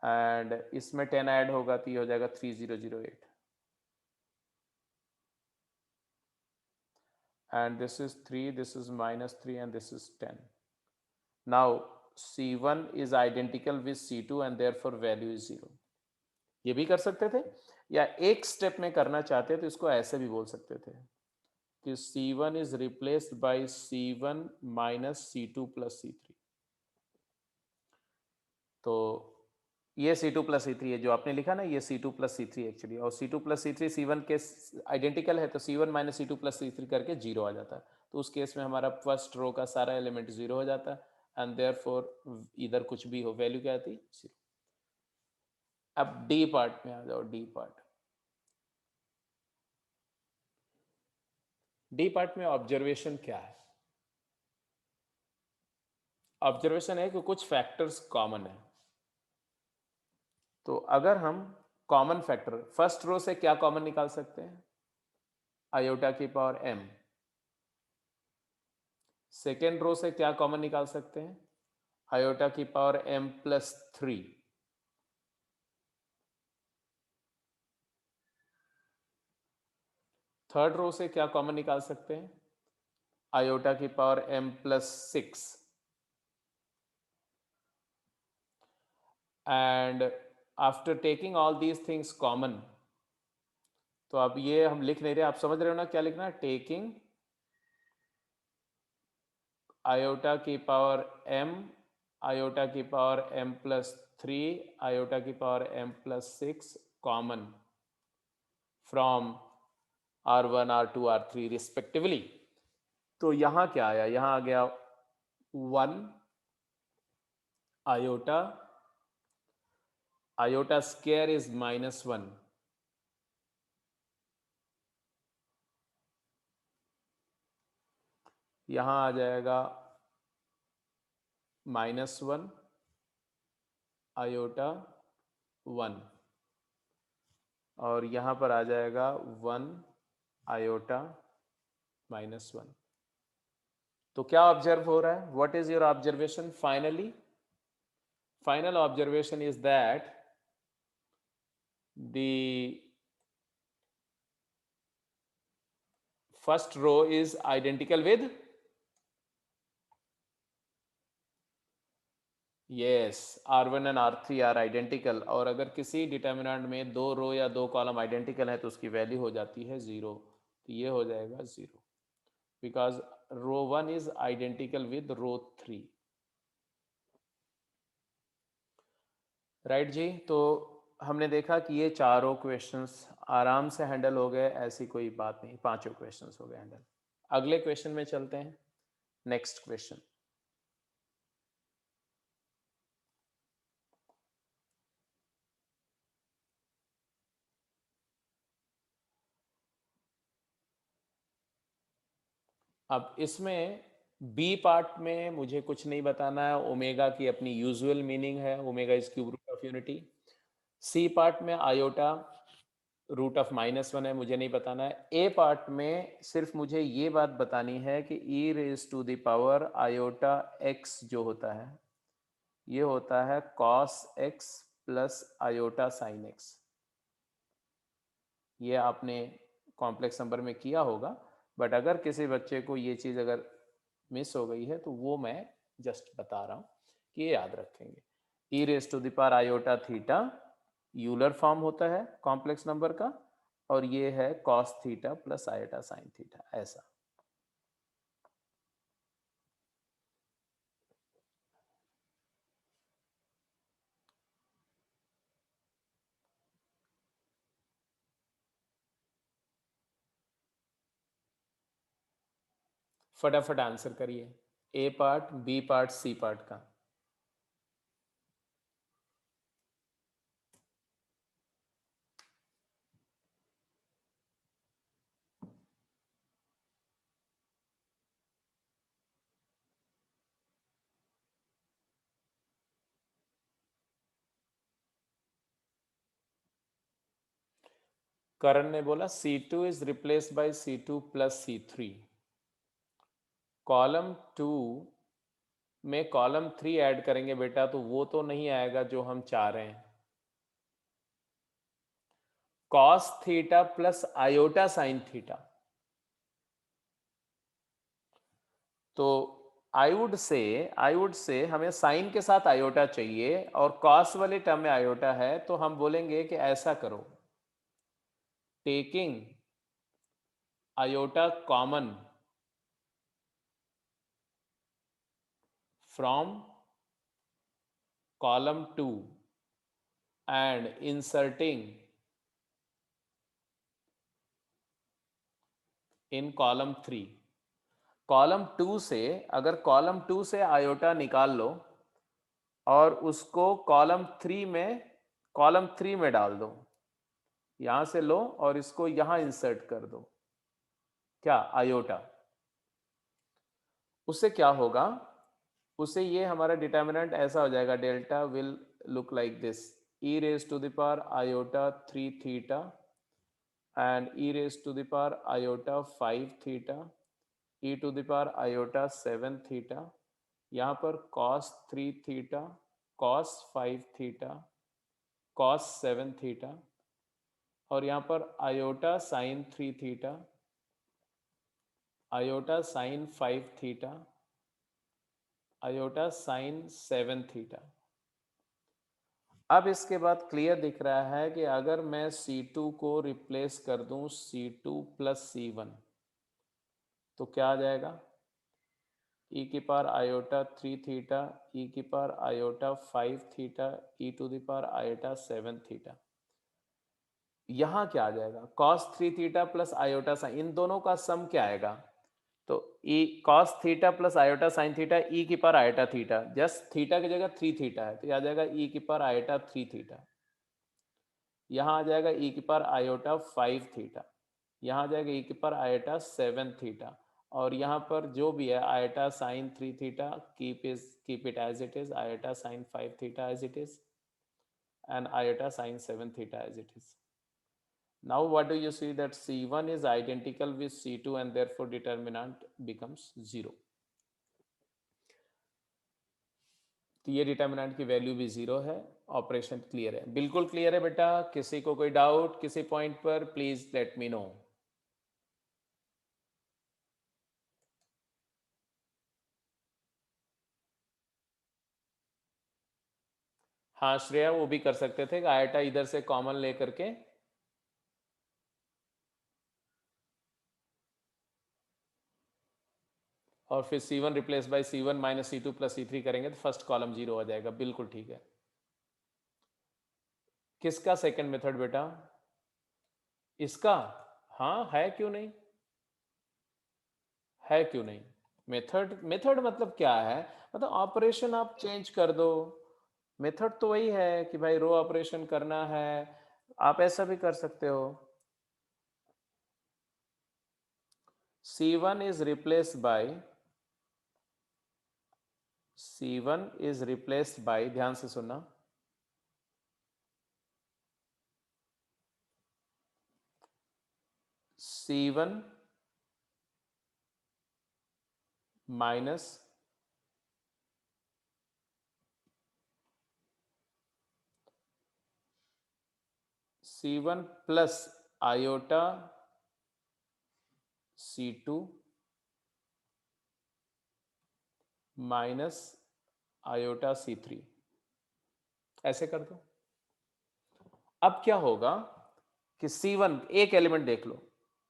एंड इसमें 10 ऐड होगा तो ये हो जाएगा 3008, and this is 3, this is -3, and this is 10. Now C1 is identical with C2 and therefore value is 0. ये भी कर सकते थे, या एक स्टेप में करना चाहते तो इसको ऐसे भी बोल सकते थे कि C1 is replaced by C1 minus C2 plus C3. तो ये C2 plus C3 है जो आपने लिखा ना, ये C2 plus C3 एक्चुअली, और C2 plus C3 C1 के आइडेंटिकल है, तो C1 minus C2 plus C3 करके 0 आ जाता है। तो उस केस में हमारा फर्स्ट रो का सारा एलिमेंट 0 हो जाता है, एंड देयरफॉर इधर कुछ भी हो वैल्यू क्या आती, 0। अब डी पार्ट में आ जाओ, डी पार्ट। डी पार्ट में ऑब्जर्वेशन क्या है, ऑब्जर्वेशन है कि कुछ फैक्टर्स कॉमन है। तो अगर हम कॉमन फैक्टर फर्स्ट रो से क्या कॉमन निकाल सकते हैं, आयोटा की पावर m। सेकेंड रो से क्या कॉमन निकाल सकते हैं, आयोटा की पावर m+3। थर्ड रो से क्या कॉमन निकाल सकते हैं, आयोटा की power m+6। And after taking all these things common, तो अब ये हम लिख नहीं रहे, आप समझ रहे हो ना क्या लिखना है, टेकिंग आयोटा की पावर m, आयोटा की पावर m+3, आयोटा की power m+6 common from R1 R2 R3 respectively. तो यहां क्या आया, यहां आ गया 1 आयोटा, आयोटा स्क्वायर इज -1, यहां आ जाएगा -1 आयोटा 1, और यहां पर आ जाएगा 1 आयोटा -1। तो क्या ऑब्जर्व हो रहा है, what is your observation finally, final observation is that the first row is identical with, yes, R1 and R3 are identical, और अगर किसी डिटर्मिनेंट में दो रो या दो कॉलम आइडेंटिकल है तो उसकी वैल्यू हो जाती है 0, तो ये हो जाएगा 0 because row 1 is identical with row 3। Right जी, तो हमने देखा कि ये चारों क्वेश्चंस आराम से हैंडल हो गए, ऐसी कोई बात नहीं, पांचों क्वेश्चंस हो गए हैंडल। अगले क्वेश्चन में चलते हैं, नेक्स्ट क्वेश्चन। अब इसमें बी पार्ट में मुझे कुछ नहीं बताना है, ओमेगा की अपनी यूजुअल मीनिंग है, omega is cube root of unity. C part में आयोटा रूट ऑफ -1 है, मुझे नहीं बताना है। ए पार्ट में सिर्फ मुझे ये बात बतानी है कि E raise to the power iota X जो होता है ये होता है cos X plus iota sine X. ये आपने कॉम्प्लेक्स नंबर में किया होगा, बट अगर किसी बच्चे को ये चीज़ अगर मिस हो गई है तो वो मैं जस्ट बता रहा हूँ कि ये याद रखेंगे। E raise to the power iota theta Euler form होता है कॉम्प्लेक्स नंबर का, और ये है cos theta plus iota sine theta, ऐसा। फटाफट आंसर करिए, A part, B part, C part का। करण ने बोला C2 is replaced by C2 plus C3। Column 2 में कॉलम 3 ऐड करेंगे बेटा तो वो तो नहीं आएगा जो हम चाह रहे हैं। Cos theta plus iota sine theta, तो आई वुड से हमें साइन के साथ आयोटा चाहिए और कॉस वाले टर्म में आयोटा है, तो हम बोलेंगे कि ऐसा करो, taking iota common from column 2 and inserting in column 3। Column 2 से, अगर कॉलम 2 से आयोटा निकाल लो और उसको कॉलम 3 में डाल दो, यहां से लो और इसको यहां इंसर्ट कर दो, क्या आयोटा। उससे क्या होगा, उससे ये हमारा डिटर्मिनेंट ऐसा हो जाएगा, delta will look like this, E raise to the power iota 3 theta and e raised to the power iota 5 theta e to the power iota 7 theta, यहाँ पर cos 3 theta cos 5 theta cos 7 theta, और यहाँ पर iota sin 3 theta iota sin 5 theta iota sin 7 theta। अब इसके बाद क्लियर दिख रहा है कि अगर मैं C2 को रिप्लेस कर दूं C2 प्लस C1 तो क्या आ जाएगा, ई की पावर आयोटा 3 थीटा ई की power iota 5 theta E to the power iota 7 theta. यहाँ क्या आ जाएगा, cos 3 theta plus iota sine, इन दोनों का सम क्या आएगा, तो E cos theta plus iota sine theta E की power iota theta, just theta की जगह 3 थीटा है तो यह आ जाएगा ई की पावर आयोटा 3 थीटा। यहाँ आ जाएगा ई की पावर आयोटा 5 थीटा, यहाँ आ जाएगा ई की पावर आयोटा 7 थीटा, और यहाँ पर जो भी है iota sine 3 theta keep it as it is, iota sine 5 theta as it is, and iota sin 7 theta as it is. Now what do you see, that C1 is identical with C2 and therefore determinant becomes 0. तो ये डिटर्मिनेंट की वैल्यू भी 0 है। ऑपरेशन क्लियर है, बिल्कुल क्लियर है बेटा। किसी को कोई डाउट किसी पॉइंट पर, प्लीज लेट मी नो। हाँ श्रेया, वो भी कर सकते थे, आयटा इधर से कॉमन लेकर के। और फिर C1 replace by C1 minus C2 plus C3 करेंगे तो फर्स्ट कॉलम 0 आ जाएगा। बिल्कुल ठीक है। किसका सेकंड मेथड बेटा? इसका? हाँ है, क्यों नहीं, है क्यों नहीं। मेथड, मेथड मतलब क्या है? मतलब ऑपरेशन आप चेंज कर दो। मेथड तो वही है कि भाई रो ऑपरेशन करना है। आप ऐसा भी कर सकते हो। C1 is replaced by, C1 is replaced by, ध्यान से सुनना, C1 minus C1 plus iota C2 minus iota C3, ऐसे कर दो। अब क्या होगा कि C1 एक एलिमेंट देख लो,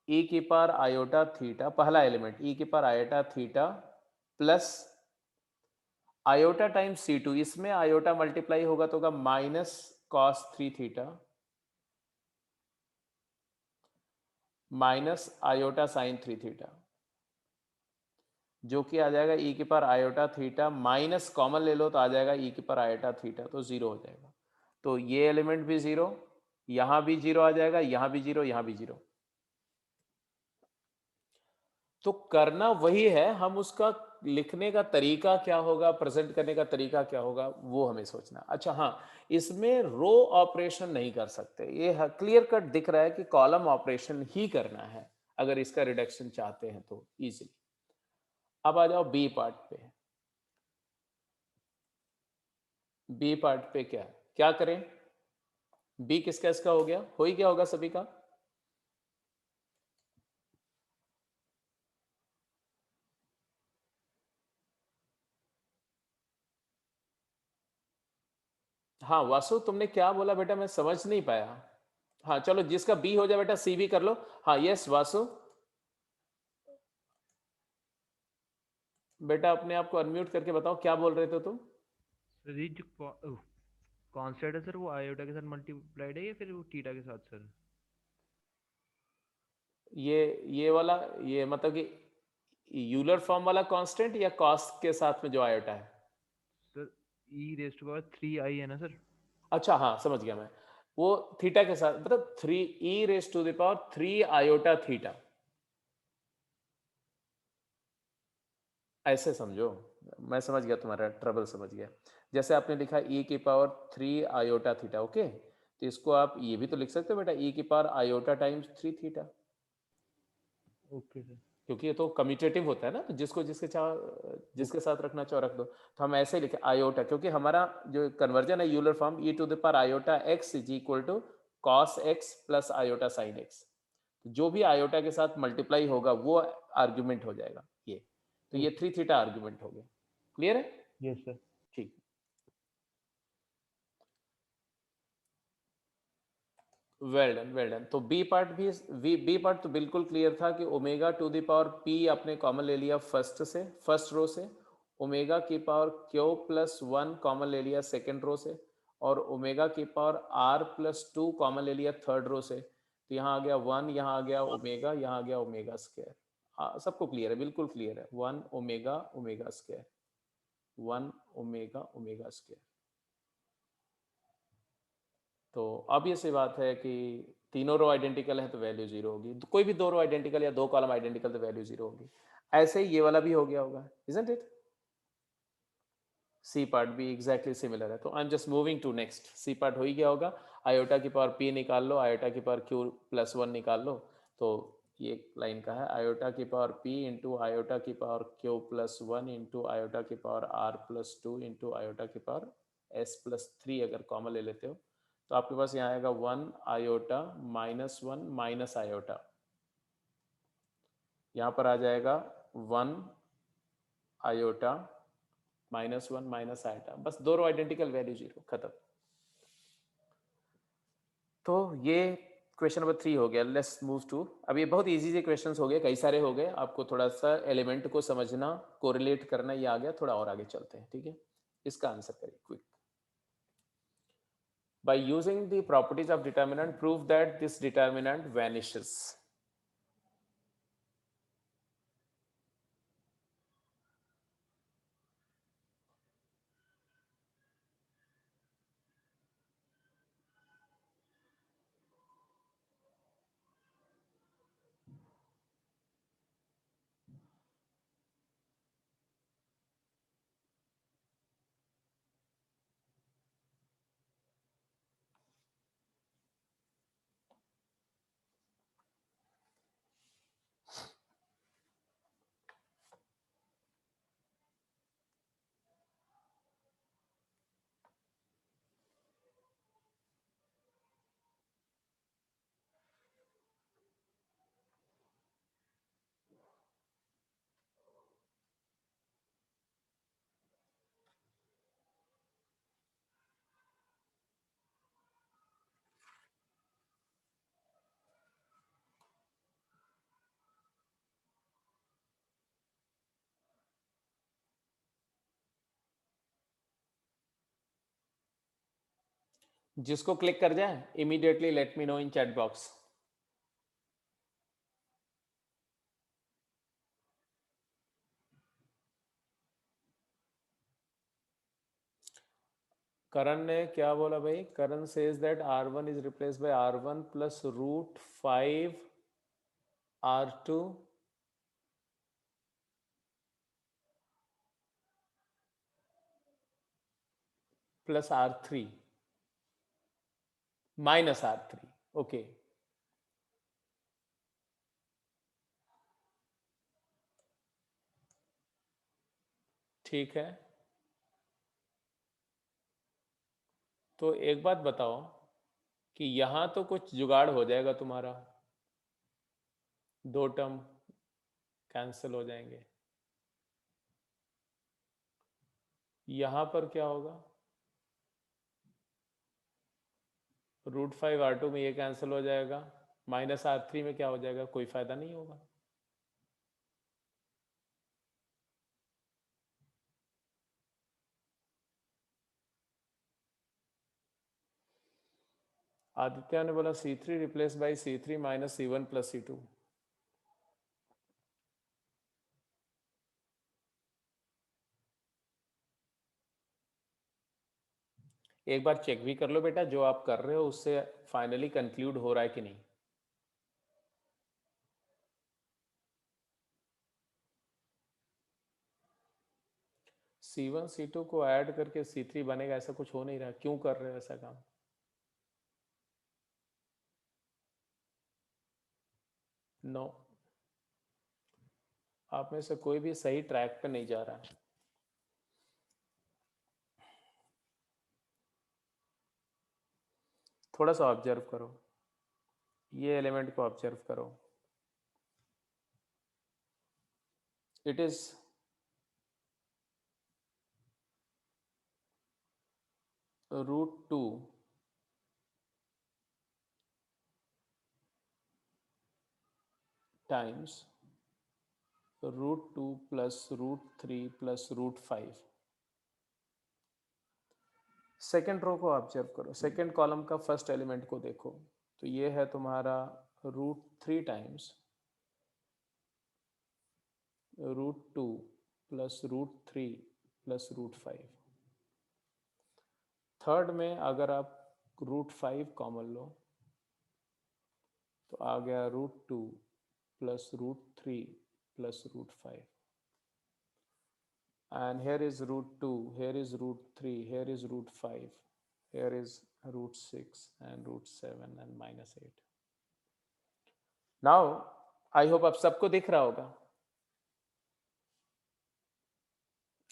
e की पावर आयोटा थीटा, पहला एलिमेंट e की power iota theta plus iota times C2, इसमें आयोटा मल्टीप्लाई होगा तो होगा minus cos 3 theta minus iota sine 3 theta, जो कि आ जाएगा e की power iota theta, minus common ले लो तो आ जाएगा e की पावर आयोटा थीटा, तो 0 हो जाएगा। तो ये एलिमेंट भी 0, यहां भी 0 आ जाएगा, यहां भी 0, यहां भी 0। तो करना वही है, हम उसका लिखने का तरीका क्या होगा, प्रेजेंट करने का तरीका क्या होगा, वो हमें सोचना। अच्छा हाँ, इसमें रो ऑपरेशन नहीं कर सकते, ये क्लियर कट दिख रहा है कि कॉलम ऑपरेशन ही करना है अगर इसका रिडक्शन चाहते हैं तो इजीली। अब आ जाओ बी पार्ट पे। बी पार्ट पे क्या क्या करें? बी किसका इसका हो गया, हो ही क्या होगा सभी का? हाँ वासु, तुमने क्या बोला बेटा, मैं समझ नहीं पाया। हाँ चलो, जिसका बी हो जाए बेटा सी भी कर लो। हाँ यस वासु, बेटा अपने आप को अनम्यूट करके बताओ क्या बोल रहे थे तुम? सर ये जो कॉन्स्टेंट है सर, वो आयोटा के साथ मल्टीप्लाइड है या फिर वो थीटा के साथ सर? ये वाला, ये मतलब कि यूलर फॉर्म वाला कांस्टेंट या कॉस के साथ में जो आयोटा है? Sir E raise to power 3 i है ना सर? अच्छा हाँ समझ गया मैं। वो थीटा के साथ मतलब 3 e⁻³ आयोटा थीटा, ऐसे समझो। मैं समझ गया, तुम्हारा ट्रबल समझ गया। जैसे आपने लिखा e⁻³ आयोटा थीटा, ओके, तो इसको आप ये भी तो लिख सकते हो बेटा, e⁻ iota times 3 theta, okay sir. क्योंकि ये तो कम्यूटेटिव होता है ना, तो जिसको जिसके साथ रखना चाहो रख दो। तो हम ऐसे ही लिखे आयोटा, क्योंकि हमारा जो कन्वर्जन है Euler form e⁻ iota x is equal to cos x plus iota sine x, जो भी आयोटा के साथ मल्टीप्लाई होगा वो आर्ग्यूमेंट हो जाएगा ये। तो ये 3 थीटा आर्ग्यूमेंट हो गया। क्लियर है? Yes sir. ठीक। Well done, well done. तो बी पार्ट भी, बी पार्ट तो बिल्कुल क्लियर था कि omega to the power P आपने कॉमन ले लिया फर्स्ट से, फर्स्ट रो से, ओमेगा की पावर क्यू प्लस 1 कॉमन ले लिया सेकेंड रो से, और ओमेगा की पावर आर प्लस 2 कॉमन ले लिया थर्ड रो से। तो यहाँ आ गया 1, यहाँ आ गया ओमेगा, यहाँ आ गया ओमेगा स्क्वायर। सबको क्लियर है, बिल्कुल क्लियर है। 1 omega omega square, 1 omega omega square. तो obvious सी बात है कि तीनों रो आइडेंटिकल है तो वैल्यू 0 होगी, तो कोई भी दो रो आइडेंटिकल या दो कॉलम आइडेंटिकल तो वैल्यू 0 होगी। ऐसे ही ये वाला भी हो गया होगा, इजंट इट? सी पार्ट भी एग्जैक्टली सिमिलर है, तो I am just moving to next. C part हो ही गया होगा। आयोटा की पावर p निकाल लो, आयोटा की पावर q प्लस 1 निकाल लो, तो ये लाइन का है, आयोटा की पावर p इंटू आयोटा की power q plus 1 into iota की power r plus 2 into iota की पावर s प्लस 3 अगर कॉमन ले लेते हो तो आपके पास यहाँ आएगा 1 आयोटा माइनस 1 माइनस आयोटा, यहाँ पर आ जाएगा 1 आयोटा माइनस 1 माइनस आयोटा, बस दोनों आइडेंटिकल वैल्यू 0, खत्म। तो ये क्वेश्चन नंबर 3 हो गया। लेट्स मूव टू, अब ये बहुत इजी से क्वेश्चंस हो गए, कई सारे हो गए, आपको थोड़ा सा एलिमेंट को समझना, कोरिलेट करना ये आ गया, थोड़ा और आगे चलते हैं, ठीक है। इसका आंसर करिए quick. By using the properties of determinant, prove that this determinant vanishes. जिसको क्लिक कर जाए immediately let me know in chat box. Karan ने क्या बोला भाई? Karan says that R1 is replace by R1 plus root 5 R2 plus R3 minus R3। Okay, ठीक है। तो एक बात बताओ कि यहां तो कुछ जुगाड़ हो जाएगा तुम्हारा, दो टर्म कैंसिल हो जाएंगे, यहां पर क्या होगा? √5 R2 में ये कैंसिल हो जाएगा, माइनस R3 में क्या हो जाएगा? कोई फायदा नहीं होगा। आदित्य ने बोला C3 replace by C3 minus C1 plus C2। एक बार चेक भी कर लो बेटा, जो आप कर रहे हो उससे फाइनली कंक्लूड हो रहा है कि नहीं। C1 C2 को ऐड करके C3 बनेगा, ऐसा कुछ हो नहीं रहा, क्यों कर रहे हो ऐसा काम? नो, आप में से कोई भी सही ट्रैक पे नहीं जा रहा है। थोड़ा सा ऑब्जर्व करो, ये एलिमेंट को ऑब्जर्व करो। It is √2 times √2 plus √3 plus √5। Second row को ऑब्जर्व करो, सेकेंड कॉलम का फर्स्ट एलिमेंट को देखो, तो ये है तुम्हारा √3 टाइम्स √2 प्लस √3 प्लस √5। थर्ड में अगर आप √5 कॉमन लो तो आ गया √2 plus √3 plus √5, and here is √2, here is √3, here is √5, here is √6 and √7 and -8. Now I hope अब सबको दिख रहा होगा।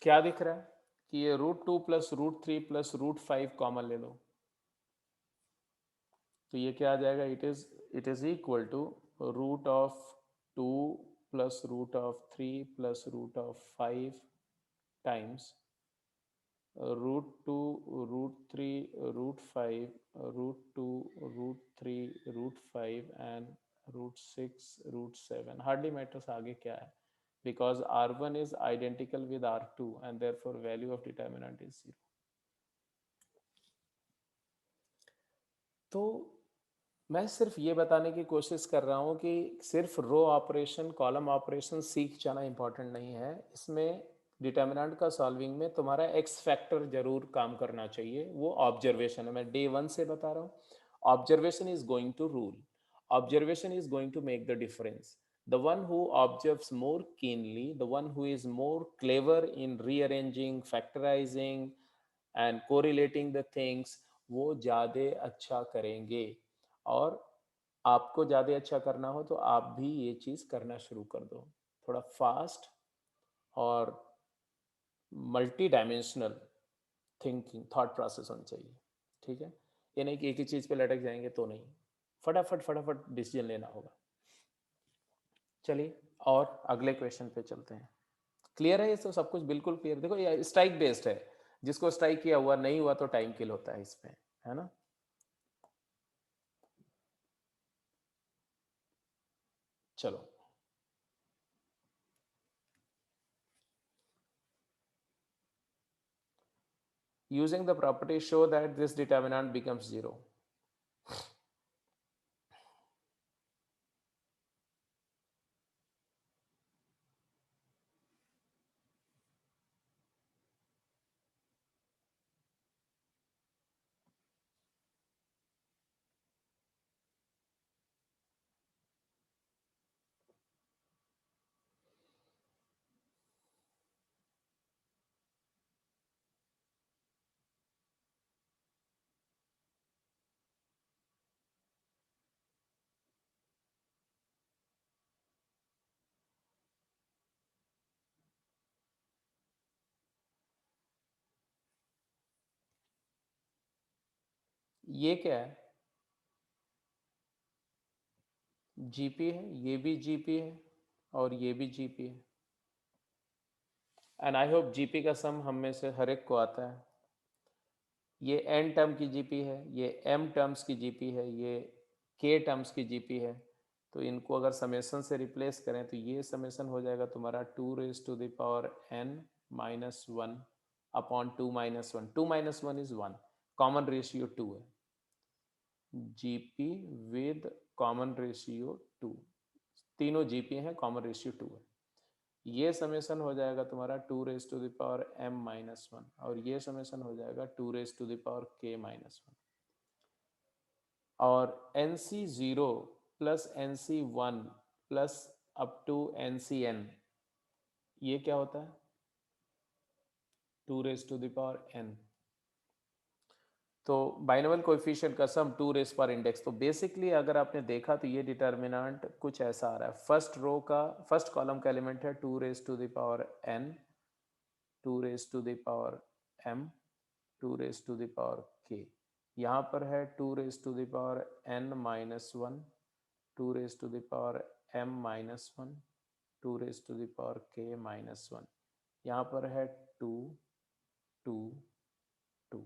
क्या दिख रहा है कि ये √2 प्लस √3 प्लस √5 कॉमन ले लो, तो ये क्या आ जाएगा, it is equal to √2 plus √3 plus √5 times √2 √3 √5 √2 √3 √5 and √6 √7, hardly matters आगे क्या है, because R1 is identical with R2 and therefore value of determinant is 0. तो मैं सिर्फ ये बताने की कोशिश कर रहा हूँ कि सिर्फ रो ऑपरेशन कॉलम ऑपरेशन सीख जाना इंपॉर्टेंट नहीं है, इसमें डिटर्मिनेंट का सॉल्विंग में तुम्हारा एक्स फैक्टर जरूर काम करना चाहिए, वो ऑब्जर्वेशन है, मैं डे 1 से बता रहा हूँ। Observation is going to rule, observation is going to make the difference. The one who observes more keenly, the one who is more clever in rearranging, factorizing and correlating the things, वो ज़्यादा अच्छा करेंगे। और आपको ज़्यादा अच्छा करना हो तो आप भी ये चीज़ करना शुरू कर दो, थोड़ा फास्ट और multi dimensional thinking thought process होनी चाहिए। ठीक है, ये नहीं कि एक ही चीज़ पे लटक जाएंगे तो नहीं, फटाफट फटाफट डिसीजन लेना होगा। चलिए और अगले क्वेश्चन पे चलते हैं। क्लियर है ये तो सब कुछ बिल्कुल क्लियर। देखो ये स्ट्राइक बेस्ड है, जिसको स्ट्राइक किया हुआ नहीं हुआ तो टाइम किल होता है इसमें, है ना। चलो, using the property show that this determinant becomes 0. ये क्या है, जीपी है, ये भी जीपी है और ये भी जीपी है, एंड आई होप जीपी का सम हम में से हर एक को आता है। ये एन टर्म की जीपी है, ये एम टर्म्स की जीपी है, ये के टर्म्स की जीपी है। तो इनको अगर समेसन से रिप्लेस करें तो ये समेसन हो जाएगा तुम्हारा 2⁻n−1 upon 2−1, 2−1 is 1, common ratio 2 है, जीपी विद कॉमन रेशियो 2, तीनों जीपी हैं, कॉमन रेशियो 2 है। ये समेसन हो जाएगा तुम्हारा 2⁻m−1 और ये समेसन हो जाएगा 2⁻k−1, और NC0 plus NC1 plus up to NCn, ये क्या होता है 2⁻n। तो बाइनोमियल कोएफिशिएंट का सम 2 पर इंडेक्स। तो बेसिकली अगर आपने देखा तो ये डिटर्मिनेंट कुछ ऐसा आ रहा है, फर्स्ट रो का फर्स्ट कॉलम का एलिमेंट है 2⁻n, 2⁻m, 2⁻k, यहाँ पर है 2⁻n−1, 2⁻m−1, 2⁻k−1, यहाँ पर है 2 2 2।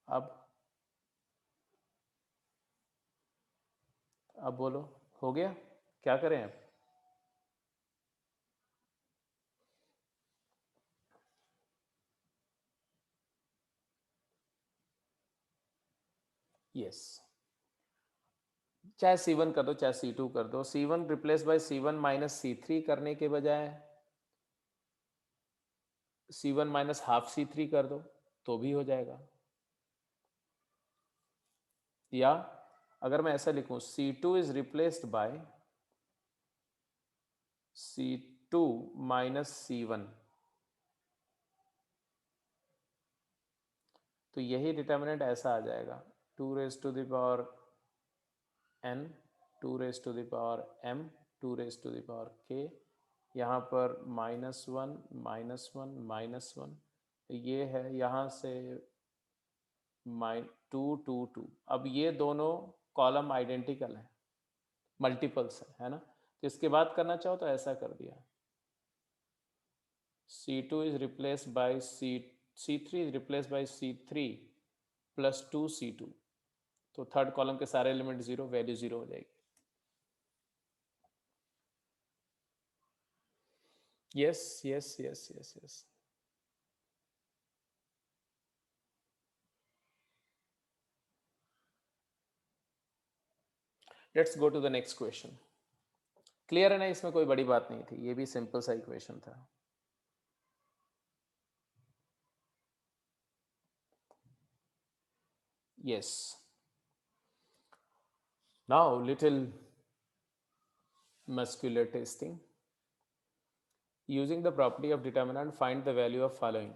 अब बोलो, हो गया, क्या करें अब। यस, चाहे C1 कर दो चाहे C2 कर दो, C1 replace by C1 minus C3 करने के बजाय C1 माइनस हाफ C3 कर दो तो भी हो जाएगा। या अगर मैं ऐसा लिखूं C2 is replaced by C2 minus C1, तो यही डिटर्मिनेंट ऐसा आ जाएगा 2⁻n, 2 raise to the power m, 2 raise to the power k, यहाँ पर -1 -1 -1, ये है यहाँ से 2 2 2। अब ये दोनों कॉलम आइडेंटिकल है, मल्टीपल्स है ना, तो इसके बाद करना चाहो तो ऐसा कर दिया, C2 is replaced by C3 is replaced by C3 plus 2C2, तो थर्ड कॉलम के सारे एलिमेंट जीरो, वैल्यू जीरो हो जाएगी। Yes yes yes yes yes. Let's go to the next question. Clear है ना, इसमें कोई बड़ी बात नहीं थी, ये भी सिंपल सा इक्वेशन था। yes, now little muscular testing. Using the property of determinant, find the value of following.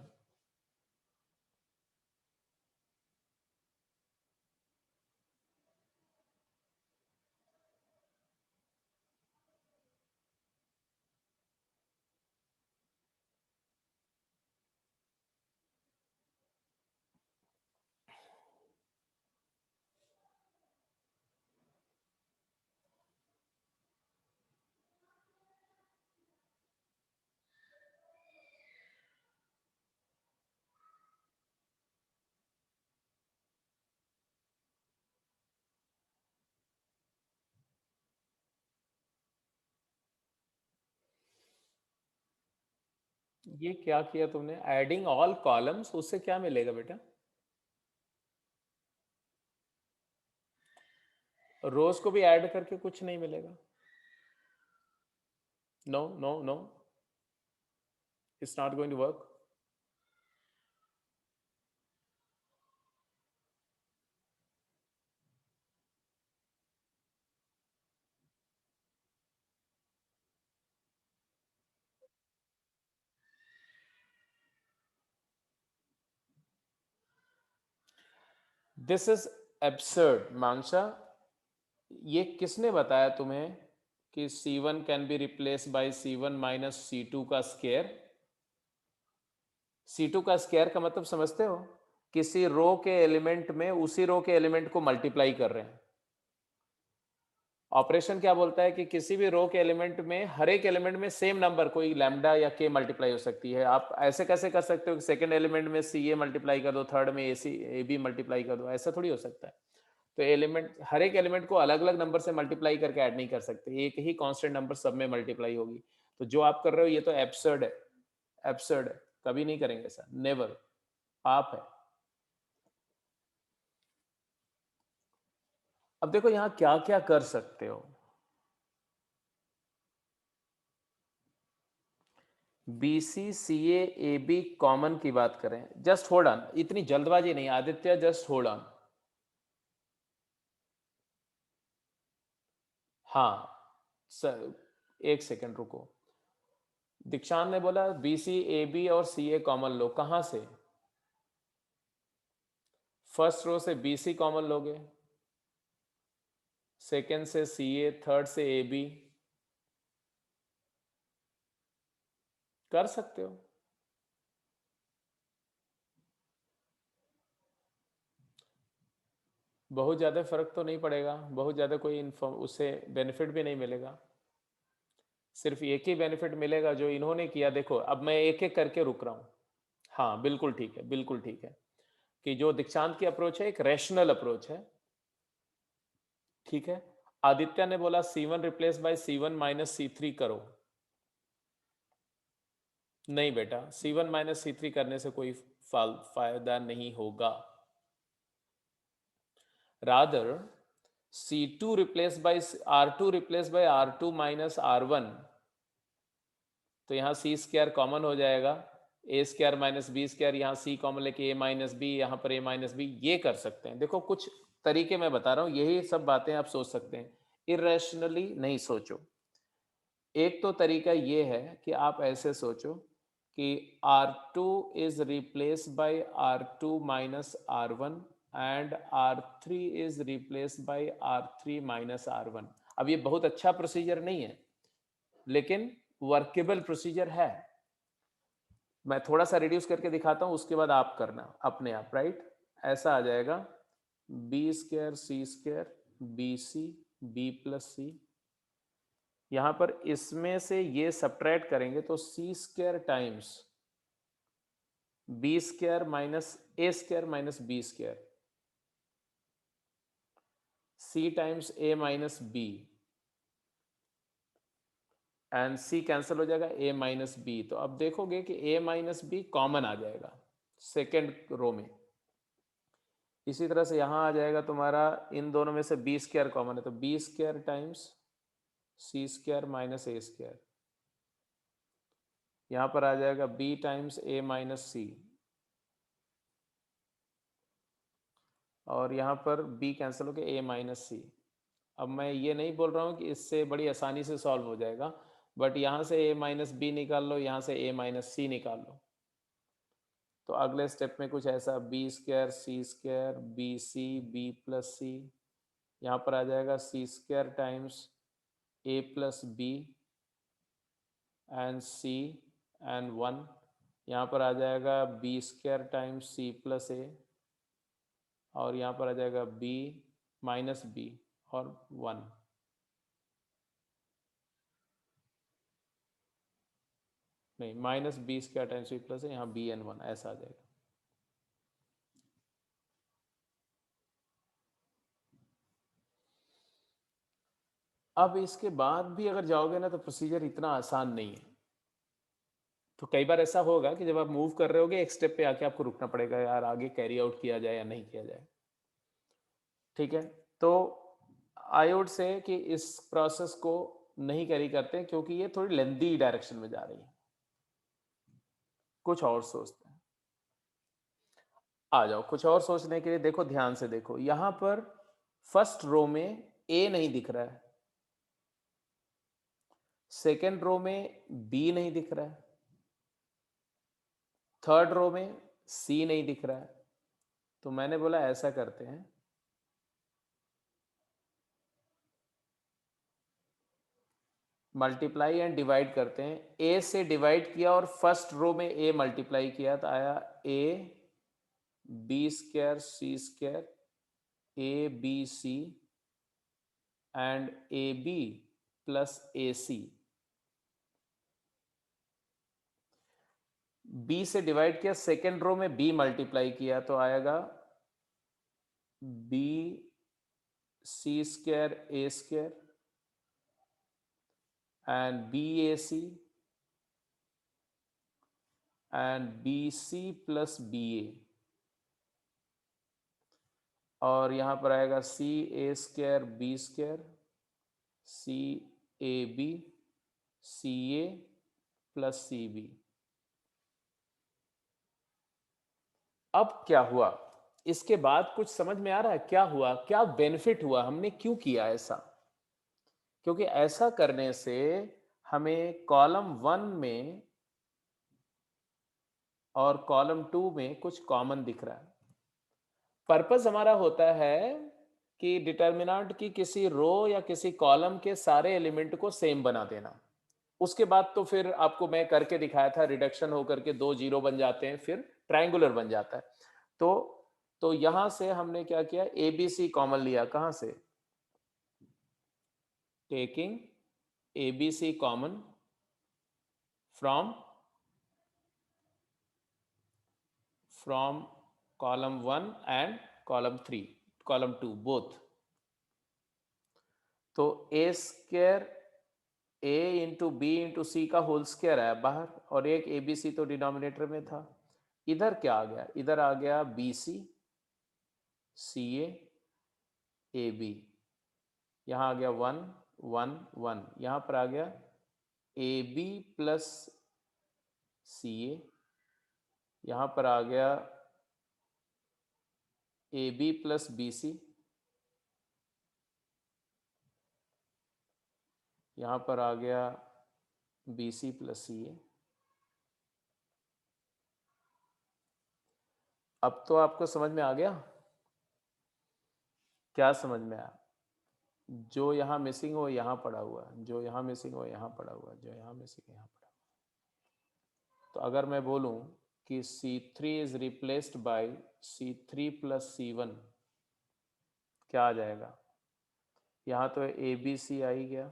ये क्या किया तुमने, एडिंग ऑल कॉलम्स, उससे क्या मिलेगा बेटा? रोज को भी ऐड करके कुछ नहीं मिलेगा। No no no, it's not going to work. This is absurd Mansa. ये किसने बताया तुम्हें कि C1 can be replace by C1 minus C2 का स्क्वायर? C2 का स्क्वायर का मतलब समझते हो? किसी रो के एलिमेंट में उसी रो के एलिमेंट को मल्टीप्लाई कर रहे हैं। ऑपरेशन क्या बोलता है कि किसी भी रो के एलिमेंट में हर एक एलिमेंट में सेम नंबर, कोई लैम्डा या के मल्टीप्लाई हो सकती है। आप ऐसे कैसे कर सकते हो कि सेकंड एलिमेंट में सी ए मल्टीप्लाई कर दो, थर्ड में ए बी मल्टीप्लाई कर दो, ऐसा थोड़ी हो सकता है। तो एलिमेंट, हर एक एलिमेंट को अलग अलग नंबर से मल्टीप्लाई करके ऐड नहीं कर सकते, एक ही कांस्टेंट नंबर सब में मल्टीप्लाई होगी। तो जो आप कर रहे हो ये तो एब्सर्ड है, एब्सर्ड है, कभी नहीं करेंगे सर, नेवर, पाप है। अब देखो यहां क्या क्या कर सकते हो। B C C A B common की बात करें, जस्ट होल्ड ऑन, इतनी जल्दबाजी नहीं आदित्य, जस्ट होल्ड ऑन। हाँ सर, एक सेकंड रुको। दीक्षांत ने बोला बी सी ए बी और सी ए कॉमन लो, कहां से? फर्स्ट रो से बी सी कॉमन लोगे, सेकंड से सी ए, थर्ड से ए बी, कर सकते हो। बहुत ज़्यादा फर्क तो नहीं पड़ेगा, बहुत ज़्यादा कोई उससे बेनिफिट भी नहीं मिलेगा। सिर्फ एक ही बेनिफिट मिलेगा जो इन्होंने किया। देखो अब मैं एक एक करके रुक रहा हूँ। हाँ बिल्कुल ठीक है, बिल्कुल ठीक है, कि जो दीक्षांत की अप्रोच है एक रैशनल अप्रोच है, ठीक है। आदित्य ने बोला C1 replace by C1 minus C3 करो। नहीं बेटा, C1 माइनस C3 करने से कोई फायदा नहीं होगा। Rather C2 replace by R2 replace by R2 minus R1, तो यहाँ सी स्क्वायर कॉमन हो जाएगा, A square minus B square, यहाँ सी कॉमन लेके ए माइनस बी, यहाँ पर ए माइनस बी, ये कर सकते हैं। देखो कुछ तरीके मैं बता रहा हूँ, यही सब बातें आप सोच सकते हैं, इरेशनली नहीं सोचो। एक तो तरीका ये है कि आप ऐसे सोचो कि R2 is replace bye R2 minus R1 and R3 is replace bye R3 minus R1। अब ये बहुत अच्छा प्रोसीजर नहीं है, लेकिन वर्केबल प्रोसीजर है। मैं थोड़ा सा रिड्यूस करके दिखाता हूं, उसके बाद आप करना अपने आप, राइट? ऐसा आ जाएगा B square C square B C B plus C. यहां पर इसमें से ये सब्ट्रैक्ट करेंगे तो C square times B square minus A square minus B square, C times A minus B, and C cancel हो जाएगा, ए माइनस बी। तो अब देखोगे कि ए माइनस बी कॉमन आ जाएगा सेकेंड रो में। इसी तरह से यहां आ जाएगा तुम्हारा, इन दोनों में से बी स्क्वायर कॉमन है, तो B square times C square minus A square. यहां पर आ जाएगा B times A minus C, और यहां पर बी कैंसिल हो गया, ए माइनस सी। अब मैं ये नहीं बोल रहा हूं कि इससे बड़ी आसानी से सॉल्व हो जाएगा, बट यहां से ए माइनस बी निकाल लो, यहां से ए माइनस सी निकाल लो। तो अगले स्टेप में कुछ ऐसा B square C square B C B plus C, यहाँ पर आ जाएगा C square times A plus B and C and one. यहाँ पर आ जाएगा B square times C plus A, और यहाँ पर आ जाएगा बी माइनस बी और वन। नहीं, minus B square times B plus A, यहाँ बी एन वन, ऐसा आ जाएगा। अब इसके बाद भी अगर जाओगे ना तो प्रोसीजर इतना आसान नहीं है। तो कई बार ऐसा होगा कि जब आप मूव कर रहे होगे एक स्टेप पे आके आपको रुकना पड़ेगा, यार आगे कैरी आउट किया जाए या नहीं किया जाए। ठीक है, तो आई वुड से कि इस प्रोसेस को नहीं कैरी करते क्योंकि ये थोड़ी लेंदी डायरेक्शन में जा रही है, कुछ और सोचते हैं। आ जाओ कुछ और सोचने के लिए, देखो ध्यान से देखो, यहां पर फर्स्ट रो में ए नहीं दिख रहा है, सेकेंड रो में बी नहीं दिख रहा है, थर्ड रो में सी नहीं दिख रहा है। तो मैंने बोला ऐसा करते हैं, मल्टीप्लाई एंड डिवाइड करते हैं। ए से डिवाइड किया और फर्स्ट रो में ए मल्टीप्लाई किया तो आया A B square C square A B C and A B plus A C. B से डिवाइड किया, सेकेंड रो में बी मल्टीप्लाई किया तो आएगा B C square A square and B A C and B C plus B A, और यहां पर आएगा C A square B square C A B C A plus C B. अब क्या हुआ, इसके बाद कुछ समझ में आ रहा है क्या हुआ, क्या बेनिफिट हुआ, हमने क्यों किया ऐसा? क्योंकि ऐसा करने से हमें कॉलम 1 में और कॉलम 2 में कुछ कॉमन दिख रहा है। पर्पस हमारा होता है कि डिटर्मिनेंट की किसी रो या किसी कॉलम के सारे एलिमेंट को सेम बना देना। उसके बाद तो फिर आपको मैं करके दिखाया था, रिडक्शन होकर के 2 जीरो बन जाते हैं, फिर ट्रायंगुलर बन जाता है। तो यहां से हमने क्या किया, एबीसी कॉमन लिया। कहां से? Taking ABC common from column 1 and column 3, column 2 both. तो ए स्क्वायर ए इंटू बी इंटू सी का होल स्क्वायर आया बाहर, और एक ए बी सी तो डिनोमिनेटर में था। इधर क्या आ गया, इधर आ गया B C C A B, यहां आ गया 1 1 1, यहां पर आ गया ए बी प्लस सी ए, यहां पर आ गया A B plus B C, यहां पर आ गया बी सी प्लस सी ए। अब तो आपको समझ में आ गया, क्या समझ में आया? जो यहाँ मिसिंग हो यहाँ पड़ा हुआ, जो यहाँ मिसिंग हो यहाँ पड़ा हुआ, जो यहाँ मिसिंग यहाँ पड़ा हुआ। तो अगर मैं बोलूँ कि C3 is replaced bye C3 plus C1, क्या आ जाएगा? यहाँ तो ABC आ ही गया,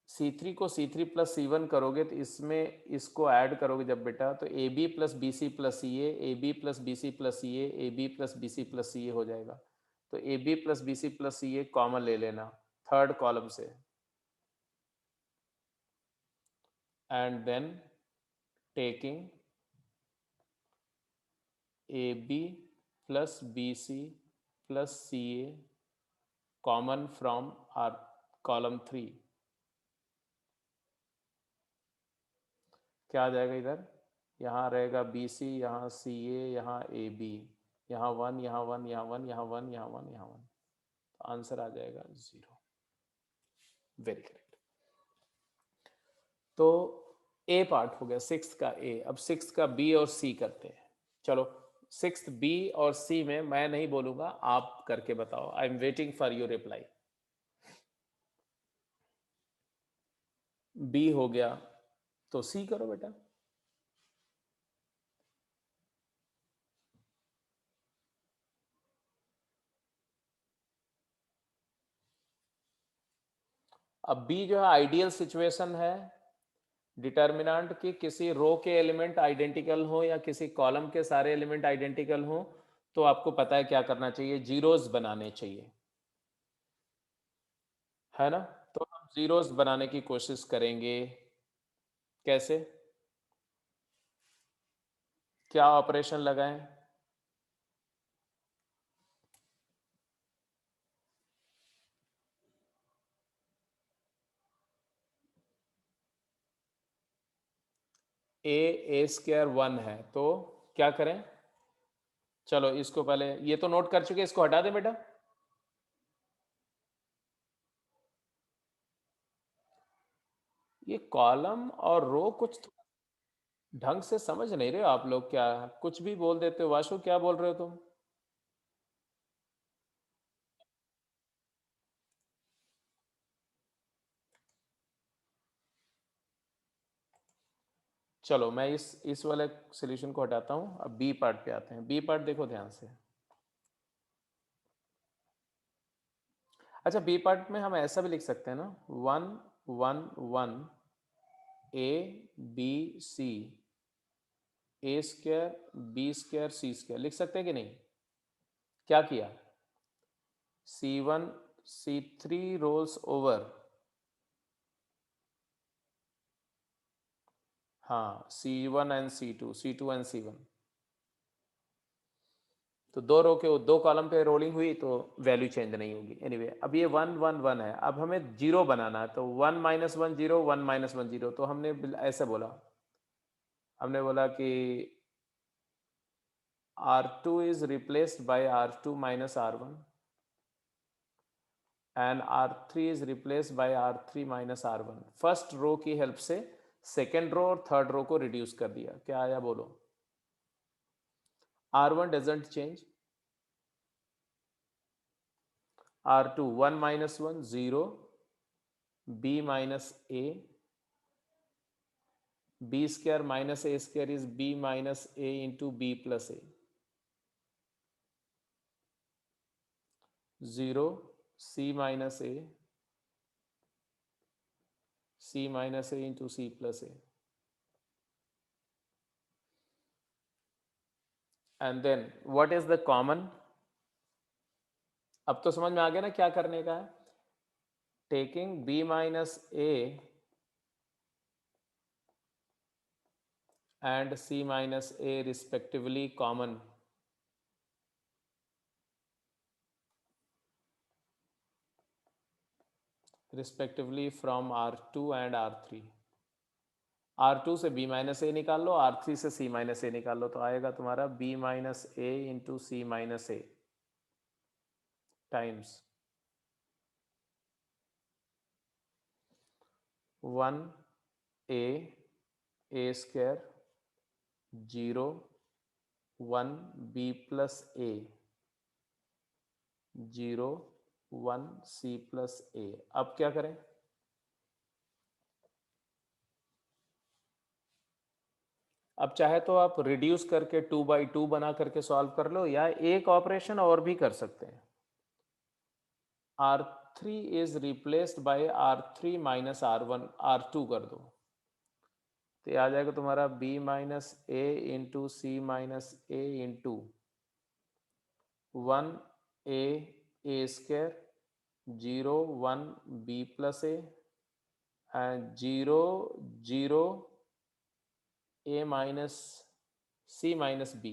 C3 को C3 प्लस C1 करोगे तो इसमें इसको ऐड करोगे जब बेटा, तो AB plus BC plus CA, AB plus BC plus CA, AB plus BC plus CA हो जाएगा। तो AB plus BC plus CA common ले लेना थर्ड कॉलम से, and then taking AB plus BC plus CA common from our column 3, क्या आ जाएगा इधर? यहाँ रहेगा BC, यहाँ CA, यहाँ AB, यहाँ 1, यहाँ 1, यहाँ 1, यहाँ 1, यहाँ 1, यहाँ 1, आंसर आ जाएगा 0। Very correct. तो ए पार्ट हो गया, सिक्स का ए। अब सिक्स का बी और सी करते हैं। चलो, सिक्स बी और सी में मैं नहीं बोलूंगा, आप करके बताओ। I am waiting for your reply. B हो गया तो सी करो बेटा। अब बी जो है आइडियल सिचुएशन है, डिटर्मिनेंट की किसी रो के एलिमेंट आइडेंटिकल हो या किसी कॉलम के सारे एलिमेंट आइडेंटिकल हो, तो आपको पता है क्या करना चाहिए, जीरोस बनाने चाहिए, है ना? तो हम जीरोस बनाने की कोशिश करेंगे। कैसे, क्या ऑपरेशन लगाएं? ए स्क्वायर 1 है तो क्या करें? चलो इसको पहले, ये तो नोट कर चुके, इसको हटा दें बेटा। ये कॉलम और रो कुछ ढंग से समझ नहीं रहे हो आप लोग, क्या कुछ भी बोल देते हो। वाशु, क्या बोल रहे हो तुम? चलो मैं इस वाले सॉल्यूशन को हटाता हूं, अब बी पार्ट पे आते हैं। बी पार्ट देखो ध्यान से। अच्छा, बी पार्ट में हम ऐसा भी लिख सकते हैं ना, 1 1 1 A B C, A square B square C square लिख सकते हैं कि नहीं? क्या किया? C1 C3 रोल्स ओवर, हाँ, C1 and C2, C2 and C1, तो दो रो के दो कॉलम पे रोलिंग हुई तो वैल्यू चेंज नहीं होगी। एनीवे अब ये 1 1 1 है, अब हमें जीरो बनाना है, तो 1 माइनस 1 जीरो, 1 माइनस 1 जीरो। तो हमने ऐसे बोला, हमने बोला कि R2 is replaced by R2 minus R1 and R3 is replaced by R3 minus R1। First row की हेल्प से सेकेंड रो और थर्ड रो को रिड्यूस कर दिया। क्या आया बोलो? R1 doesn't change, R2 1 minus 1 0, B minus A, B square minus A square is B minus A into B plus A, 0 C minus A, C minus A into C plus A, and then what is the common? अब तो समझ में आ गया ना क्या करने का है? Taking B minus A and C minus A respectively common, respectively from R2 and R3। R2 से B माइनस ए निकाल लो, R3 से C माइनस ए निकाल लो, तो आएगा तुम्हारा B minus A into C minus A times 1 A square 0 1 B plus A 0 1 C plus ए। अब क्या करें? अब चाहे तो आप रिड्यूस करके 2/2 बना करके सॉल्व कर लो, या एक ऑपरेशन और भी कर सकते हैं। R3 is replaced bye R3 minus R1 R2 कर दो, तो ये आ जाएगा तुम्हारा B minus A into C minus A into 1 A square 0 1 B plus A and 0 0 A minus C minus B।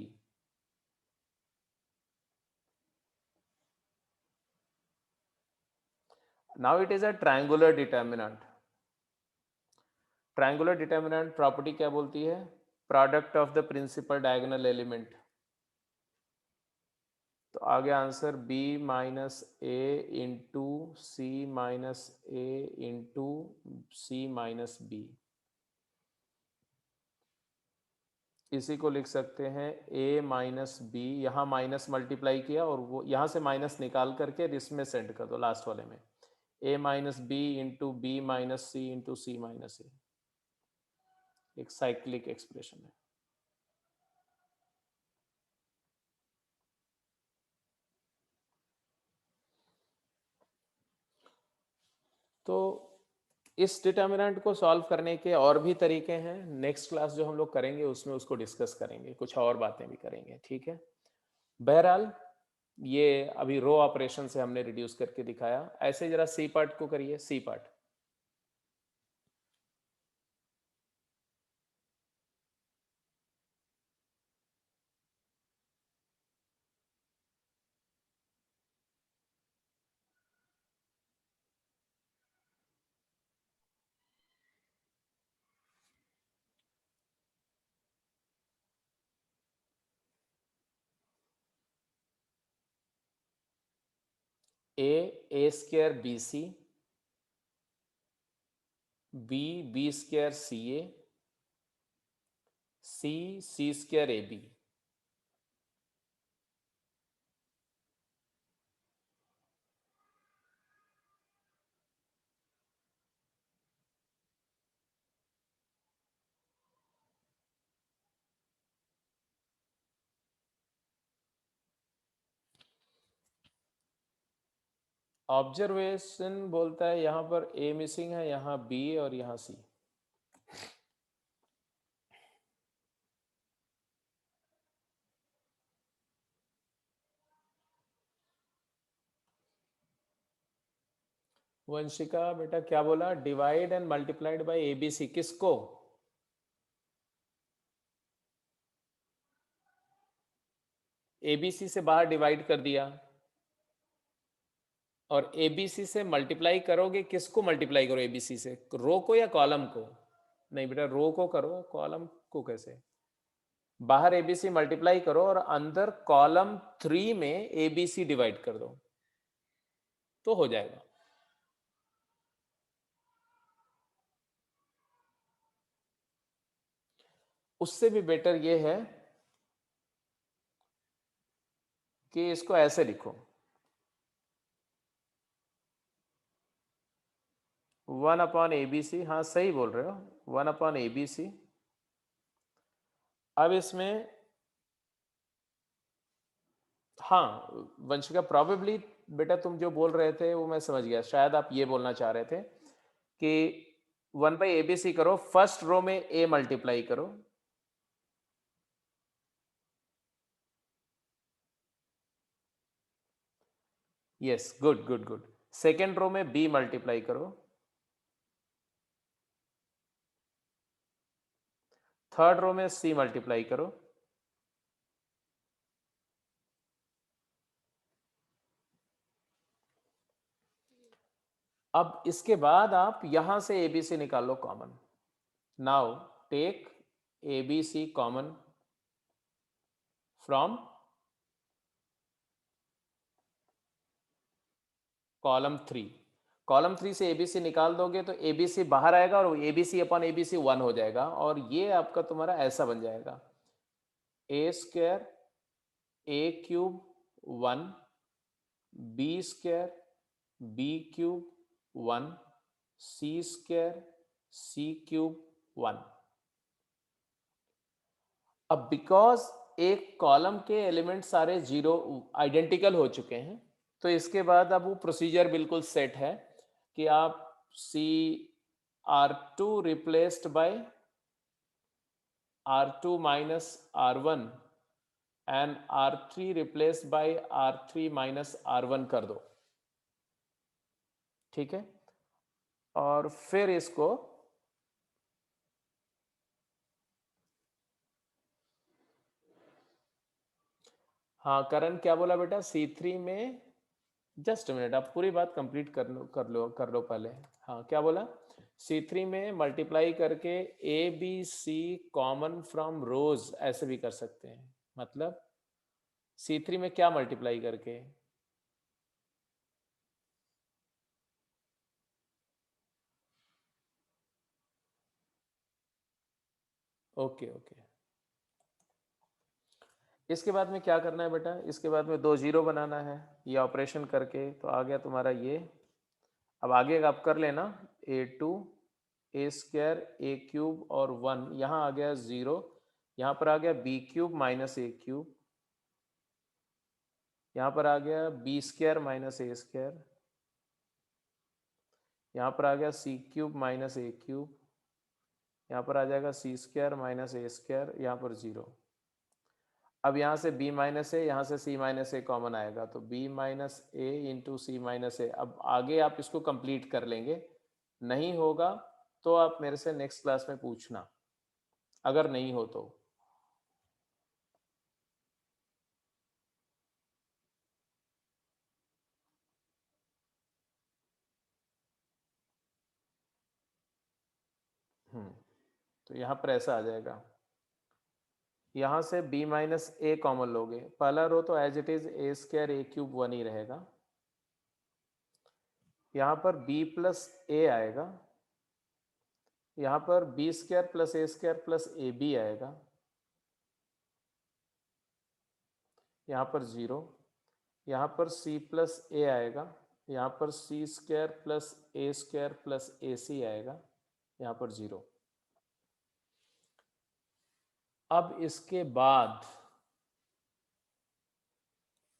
Now it is a triangular determinant. Triangular determinant property क्या बोलती है? Product of the principal diagonal element. तो आ गया answer B minus A into C minus A into C minus B. इसी को लिख सकते हैं A माइनस बी, यहाँ माइनस मल्टीप्लाई किया और वो यहाँ से माइनस निकाल करके इसमें सेंड कर दो लास्ट वाले में, A minus B into B minus C into C minus A. एक साइक्लिक एक्सप्रेशन है। तो इस डिटर्मिनेंट को सॉल्व करने के और भी तरीके हैं। नेक्स्ट क्लास जो हम लोग करेंगे उसमें उसको डिस्कस करेंगे, कुछ और बातें भी करेंगे, ठीक है। बहरहाल ये अभी रो ऑपरेशन से हमने रिड्यूस करके दिखाया। ऐसे जरा सी पार्ट को करिए, C part. A square B C, B square C A, C square A B. Observation बोलता है यहाँ पर ए मिसिंग है, यहाँ बी और यहाँ सी। वंशिका बेटा क्या बोला? Divide and multiplied by ABC, किसको? एबीसी से बाहर डिवाइड कर दिया और एबीसी से मल्टीप्लाई करोगे। किसको मल्टीप्लाई करो एबीसी से? रो को या कॉलम को? नहीं बेटा, रो को करो, कॉलम को कैसे? बाहर एबीसी मल्टीप्लाई करो और अंदर कॉलम 3 में एबीसी डिवाइड कर दो तो हो जाएगा। उससे भी बेटर ये है कि इसको ऐसे लिखो, 1 अपॉन एबीसी। हाँ सही बोल रहे हो, 1 अपॉन एबीसी। अब इसमें हाँ वंशिका प्रॉबेबली बेटा तुम जो बोल रहे थे वो मैं समझ गया, शायद आप ये बोलना चाह रहे थे कि 1 बाई एबीसी करो, फर्स्ट रो में ए मल्टीप्लाई करो, yes good good good. Second row में बी मल्टीप्लाई करो, थर्ड रो में सी मल्टीप्लाई करो, अब इसके बाद आप यहां से एबीसी निकाल लो कॉमन। Now take ABC common from column 3। Column 3 से एबीसी निकाल दोगे तो एबीसी बाहर आएगा और एबीसी अपॉन एबीसी 1 हो जाएगा, और ये आपका तुम्हारा ऐसा बन जाएगा, A square A cube 1 B square B cube 1 C square C cube 1। अब बिकॉज एक कॉलम के एलिमेंट सारे जीरो आइडेंटिकल हो चुके हैं, तो इसके बाद अब वो प्रोसीजर बिल्कुल सेट है कि आप सी R2 replaced by R2 minus R1 and R3 replaced by R3 minus R1 कर दो, ठीक है। और फिर इसको हाँ करण क्या बोला बेटा, C3 में जस्ट मिनट, आप पूरी बात कंप्लीट कर लो पहले। हाँ क्या बोला, C3 में मल्टीप्लाई करके A B C common from rows ऐसे भी कर सकते हैं। मतलब C3 में क्या मल्टीप्लाई करके, ओके ओके। इसके बाद में क्या करना है बेटा, इसके बाद में 2 जीरो बनाना है, ये ऑपरेशन करके तो आ गया तुम्हारा ये। अब आगे आप कर लेना, A2 A square A cube और 1, यहाँ आ गया 0, यहाँ पर आ गया बी क्यूब माइनस ए क्यूब, यहाँ पर आ गया B square minus A square, यहाँ पर आ गया सी क्यूब माइनस ए क्यूब, यहाँ पर आ जाएगा C square minus A square, यहाँ पर 0। अब यहाँ से b माइनस ए, यहाँ से c माइनस ए कॉमन आएगा, तो b minus A into C minus ए। अब आगे आप इसको कंप्लीट कर लेंगे, नहीं होगा तो आप मेरे से नेक्स्ट क्लास में पूछना, अगर नहीं हो तो। तो यहाँ पर ऐसा आ जाएगा, यहाँ से b माइनस ए कॉमन लोगे, पहला रो तो as it is A square A cube 1 ही रहेगा, यहाँ पर b प्लस ए आएगा, यहाँ पर B square plus A square plus A B आएगा, यहाँ पर 0, यहाँ पर c प्लस ए आएगा, यहाँ पर सी square plus A square plus A सी आएगा, यहाँ पर 0। अब इसके बाद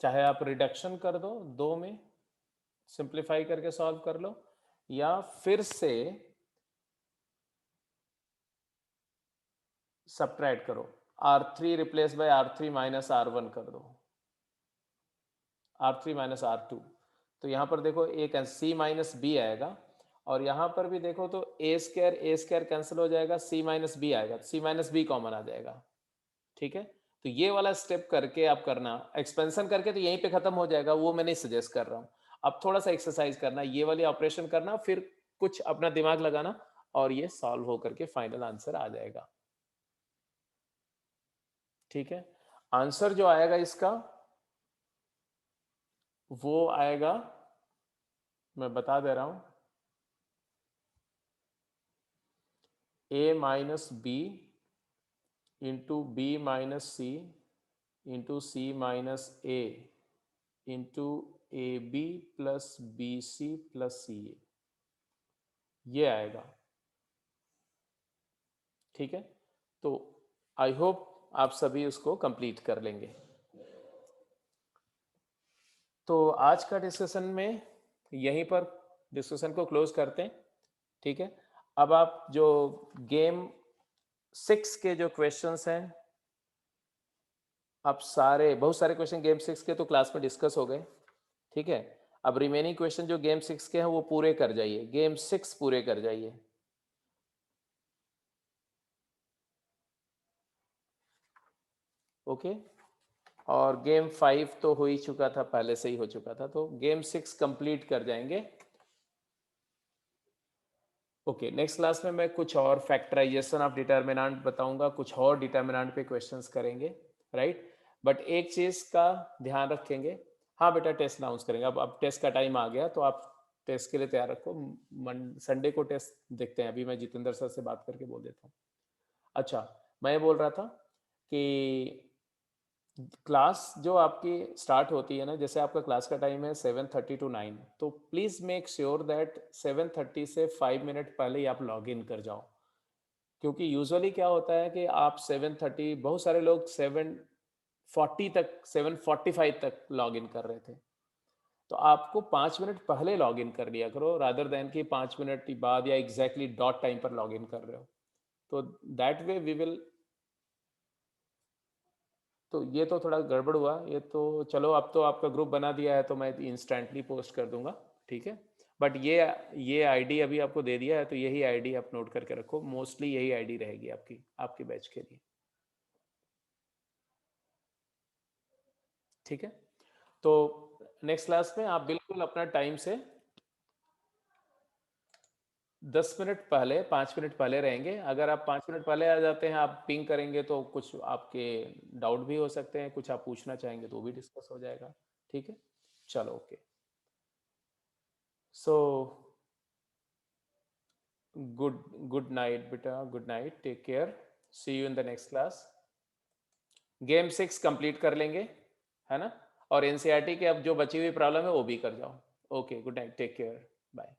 चाहे आप रिडक्शन कर दो, 2 में सिंप्लीफाई करके सॉल्व कर लो, या फिर से सब्ट्रैक्ट करो, R3 replace by R3 minus R1 कर दो, R3 माइनस R2। तो यहाँ पर देखो एक C माइनस बी आएगा, और यहाँ पर भी देखो तो ए स्क्वायर कैंसिल हो जाएगा, C माइनस बी आएगा, C माइनस बी कॉमन आ जाएगा, ठीक है। तो ये वाला स्टेप करके आप करना, एक्सपेंशन करके तो यहीं पे खत्म हो जाएगा, वो मैं नहीं सजेस्ट कर रहा हूँ। अब थोड़ा सा एक्सरसाइज करना, ये वाली ऑपरेशन करना, फिर कुछ अपना दिमाग लगाना, और ये सॉल्व होकर के फाइनल आंसर आ जाएगा, ठीक है। आंसर जो आएगा इसका वो आएगा, मैं बता दे रहा हूं, a minus B into B minus C into C minus A into A B plus B C plus C A, ये आएगा, ठीक है। तो आई होप आप सभी उसको कंप्लीट कर लेंगे। तो आज का डिस्कशन में यहीं पर डिस्कशन को क्लोज करते हैं, ठीक है। अब आप जो गेम 6 के जो क्वेश्चंस हैं, अब बहुत सारे क्वेश्चन गेम 6 के तो क्लास में डिस्कस हो गए, ठीक है। अब रिमेनिंग क्वेश्चन जो गेम 6 के हैं वो पूरे कर जाइए, गेम 6 पूरे कर जाइए, ओके। और गेम 5 तो हो ही चुका था, पहले से ही हो चुका था, तो गेम 6 कंप्लीट कर जाएंगे, ओके। नेक्स्ट क्लास में मैं कुछ और फैक्टराइजेशन ऑफ डिटर्मिनेंट बताऊंगा, कुछ और डिटर्मिनेंट पे क्वेश्चंस करेंगे, राइट। बट एक चीज का ध्यान रखेंगे, हाँ बेटा टेस्ट अनाउंस करेंगे, अब टेस्ट का टाइम आ गया, तो आप टेस्ट के लिए तैयार रखो, संडे को टेस्ट देखते हैं, अभी मैं जितेंद्र सर से बात करके बोल देता हूँ। अच्छा, मैं ये बोल रहा था कि क्लास जो आपकी स्टार्ट होती है ना, जैसे आपका क्लास का टाइम है 7:30 to 9, तो प्लीज़ मेक श्योर दैट 7:30 से 5 मिनट पहले ही आप लॉग इन कर जाओ। क्योंकि यूजुअली क्या होता है कि आप 7:30, बहुत सारे लोग 7:40 तक, 7:45 तक लॉग इन कर रहे थे। तो आपको 5 मिनट पहले लॉग इन कर लिया करो, रादर देन कि 5 मिनट बाद या एग्जैक्टली डॉट टाइम पर लॉग इन कर रहे हो। तो दैट वे वी विल। तो ये तो थोड़ा गड़बड़ हुआ ये तो। चलो, अब तो आपका ग्रुप बना दिया है तो मैं इंस्टेंटली पोस्ट कर दूंगा, ठीक है। बट ये आईडी अभी आपको दे दिया है, तो यही आईडी आप नोट करके रखो, मोस्टली यही आईडी रहेगी आपकी, आपके बैच के लिए, ठीक है। तो नेक्स्ट क्लास में आप बिल्कुल अपना टाइम से 10 मिनट पहले, 5 मिनट पहले रहेंगे। अगर आप 5 मिनट पहले आ जाते हैं, आप पिंग करेंगे तो कुछ आपके डाउट भी हो सकते हैं, कुछ आप पूछना चाहेंगे तो वो भी डिस्कस हो जाएगा, ठीक है। चलो, okay. So good good night बेटा, good night, take care, see you in the next class. Game 6 complete कर लेंगे, है ना। और एनसीईआरटी के अब जो बची हुई प्रॉब्लम है वो भी कर जाओ। Okay, good night, take care, bye.